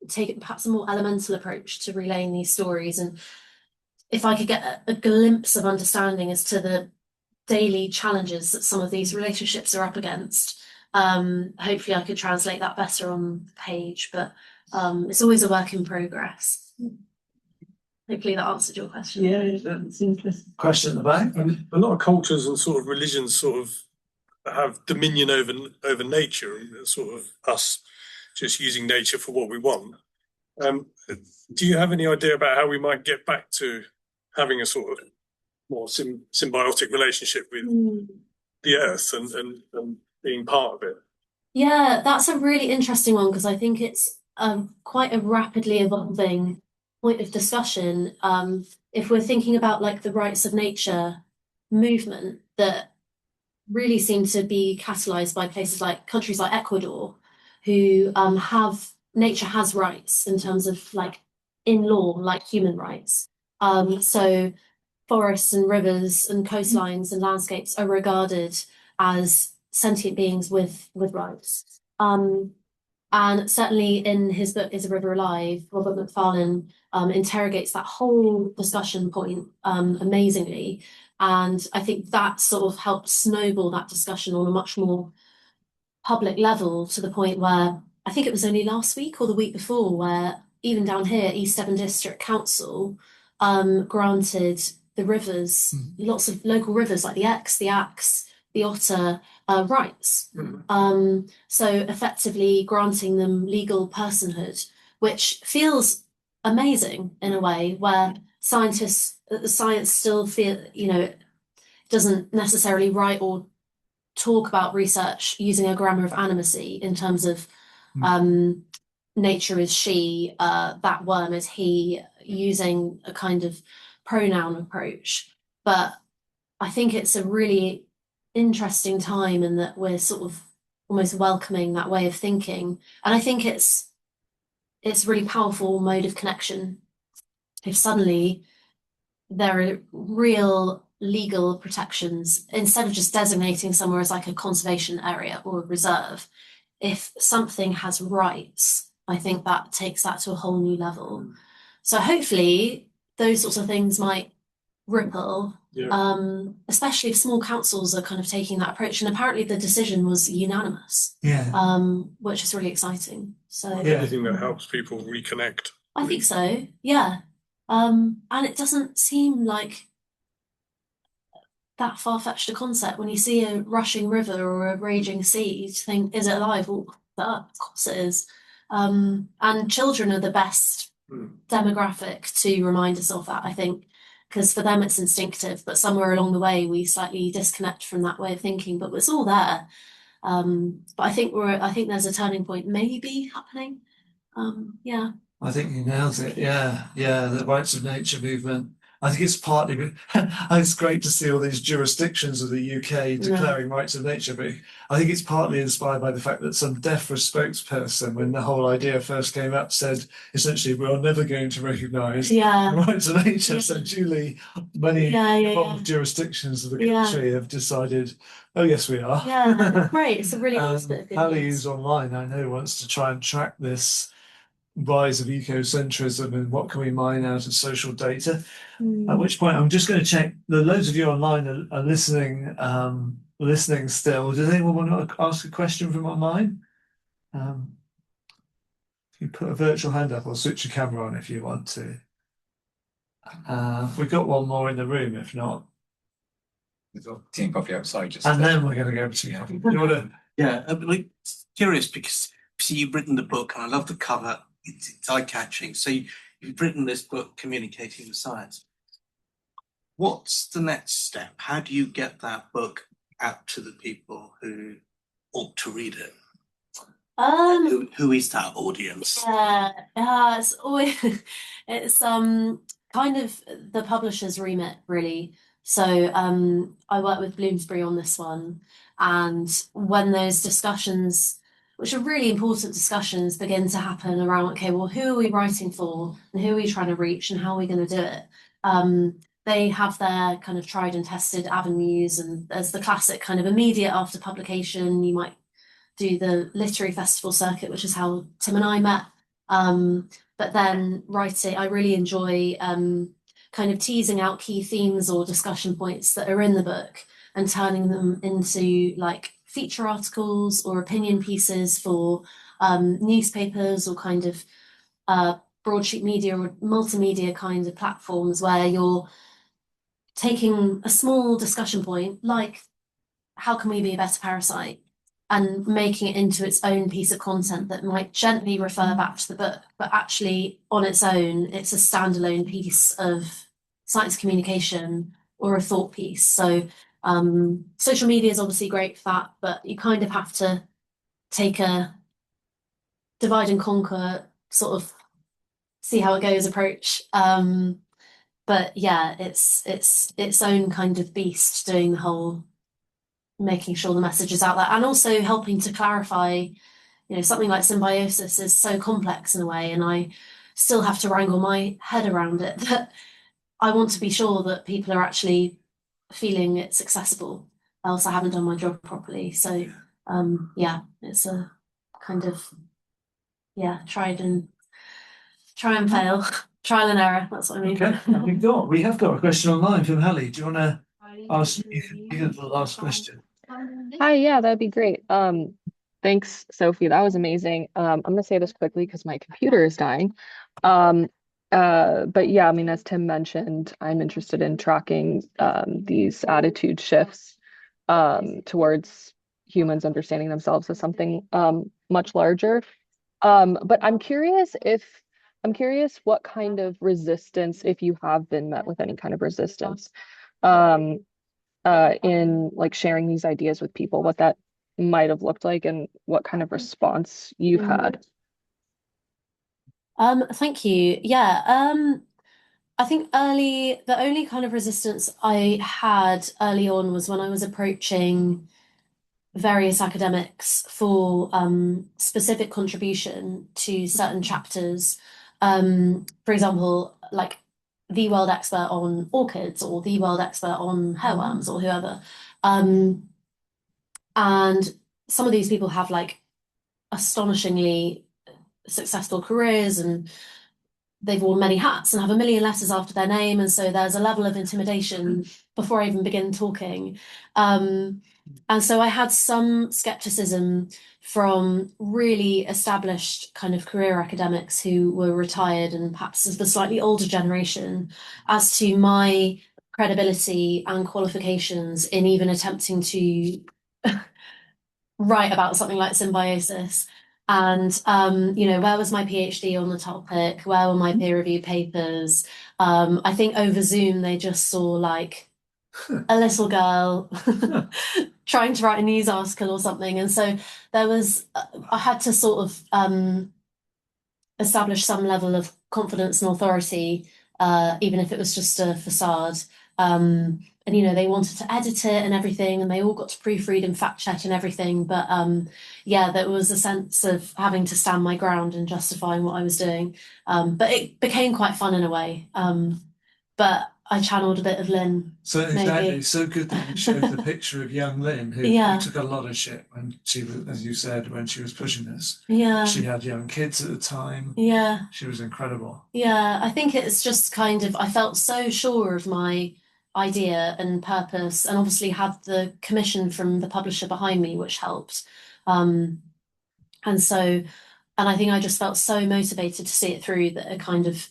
take perhaps a more elemental approach to relaying these stories, and if I could get a glimpse of understanding as to the daily challenges that some of these relationships are up against, hopefully I could translate that better on the page. But it's always a work in progress. Hopefully that answered your question. Yeah, that's interesting. Question at the back. A lot of cultures and sort of religions sort of have dominion over nature, and sort of us just using nature for what we want. Do you have any idea about how we might get back to having a sort of more symbiotic relationship with the earth and being part of it? Yeah, that's a really interesting one, because I think it's quite a rapidly evolving point of discussion. If we're thinking about like the rights of nature movement that really seem to be catalyzed by places like countries like Ecuador, who have nature has rights in terms of like in law, like human rights. So forests and rivers and coastlines and landscapes are regarded as sentient beings with rights. And certainly in his book Is a River Alive, Robert Macfarlane interrogates that whole discussion point amazingly. And I think that sort of helped snowball that discussion on a much more public level, to the point where I think it was only last week or the week before where even down here, East Devon District Council granted the rivers, lots of local rivers like the Exe, the Axe, the Otter, rights. So effectively granting them legal personhood, which feels amazing in a way, where science still feel, doesn't necessarily write or talk about research using a grammar of animacy in terms of nature is she, that worm is he, using a kind of pronoun approach. But I think it's a really interesting time in that we're sort of almost welcoming that way of thinking. And I think it's a really powerful mode of connection. If suddenly there are real legal protections, instead of just designating somewhere as like a conservation area or a reserve, if something has rights, I think that takes that to a whole new level. So hopefully those sorts of things might ripple, especially if small councils are kind of taking that approach. And apparently the decision was unanimous, which is really exciting. So Anything that helps people reconnect. I think so, yeah. And it doesn't seem like that far-fetched a concept when you see a rushing river or a raging sea. You think, is it alive? Well, of course it is. And children are the best demographic to remind us of that, I think, because for them it's instinctive, but somewhere along the way we slightly disconnect from that way of thinking, but it's all there. But I think there's a turning point maybe happening. I think you nailed it. Yeah, the rights of nature movement. I think it's partly, it's great to see all these jurisdictions of the UK declaring rights of nature, but I think it's partly inspired by the fact that some DEFRA spokesperson, when the whole idea first came up, said essentially we're never going to recognise rights of nature. So duly, many jurisdictions of the country have decided, oh yes, we are. Yeah, great. It's a really nice bit of good Ali, news. who's online, I know, wants to try and track this rise of ecocentrism and what can we mine out of social data. At which point I'm just going to check. Loads of you online are listening still. Does anyone want to ask a question from online? If you put a virtual hand up, or switch your camera on if you want to. We've got one more in the room, if not. There's a tea and coffee outside. And then we're going to go to you. You want to? Yeah, I'm like curious because see, you've written the book and I love the cover. It's eye-catching. So you've written this book, Communicating with Science. What's the next step? How do you get that book out to the people who ought to read it? Who is that audience? It's always it's kind of the publisher's remit really. So I work with Bloomsbury on this one, and when those discussions, which are really important discussions, begin to happen around, okay, well, who are we writing for, and who are we trying to reach, and how are we going to do it? They have their kind of tried and tested avenues, and there's the classic kind of immediate after publication, you might do the literary festival circuit, which is how Tim and I met. But then writing, I really enjoy kind of teasing out key themes or discussion points that are in the book and turning them into like feature articles or opinion pieces for newspapers or kind of broadsheet media or multimedia kind of platforms where you're taking a small discussion point like how can we be a better parasite and making it into its own piece of content that might gently refer back to the book, but actually on its own, it's a standalone piece of science communication or a thought piece. So social media is obviously great for that, but you kind of have to take a divide and conquer, sort of see how it goes approach. But yeah, it's its own kind of beast doing the whole making sure the message is out there and also helping to clarify, you know, something like symbiosis is so complex in a way, and I still have to wrangle my head around it that I want to be sure that people are actually feeling it's accessible, else I haven't done my job properly. So yeah, it's a kind of try and fail, trial and error, that's what I mean. Okay, we have got a question online from Hallie. Do you want to ask you the last question? Hi, yeah, that'd be great. Thanks, Sophie. That was amazing. I'm gonna say this quickly because my computer is dying. But yeah, I mean, as Tim mentioned, I'm interested in tracking these attitude shifts towards humans understanding themselves as something much larger. But I'm curious what kind of resistance, if you have been met with any kind of resistance, in like sharing these ideas with people, what that might have looked like and what kind of response you've had. Thank you. Yeah, I think the only kind of resistance I had early on was when I was approaching various academics for specific contribution to certain chapters. For example, like the world expert on orchids or the world expert on hairworms or whoever. And some of these people have like astonishingly successful careers and they've worn many hats and have a million letters after their name. And so there's a level of intimidation before I even begin talking. And so I had some skepticism from really established kind of career academics who were retired and perhaps of the slightly older generation as to my credibility and qualifications in even attempting to write about something like symbiosis. And you know, where was my PhD on the topic? Where were my peer-reviewed papers? I think over Zoom they just saw like a little girl trying to write a news article or something. And so there was, I had to sort of establish some level of confidence and authority, even if it was just a facade. And, you know, they wanted to edit it and everything, and they all got to proofread and fact check and everything. But yeah, there was a sense of having to stand my ground and justifying what I was doing. But it became quite fun in a way. But I channeled a bit of Lynn. So exactly, maybe. it's so good that you showed the picture of young Lynn, who Yeah. took a lot of shit when she was, as you said, when she was pushing this. Yeah. She had young kids at the time. Yeah. She was incredible. Yeah, I think it's just kind of, I felt so sure of my idea and purpose, and obviously had the commission from the publisher behind me, which helped. And so, and I think I just felt so motivated to see it through that I kind of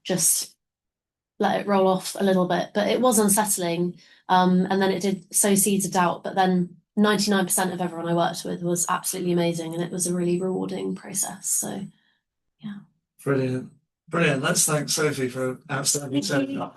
just let it roll off a little bit. But it was unsettling. And then it did sow seeds of doubt. But then 99% of everyone I worked with was absolutely amazing, and it was a really rewarding process. So, yeah. Brilliant. Brilliant. Let's thank Sophie for an outstanding seminar.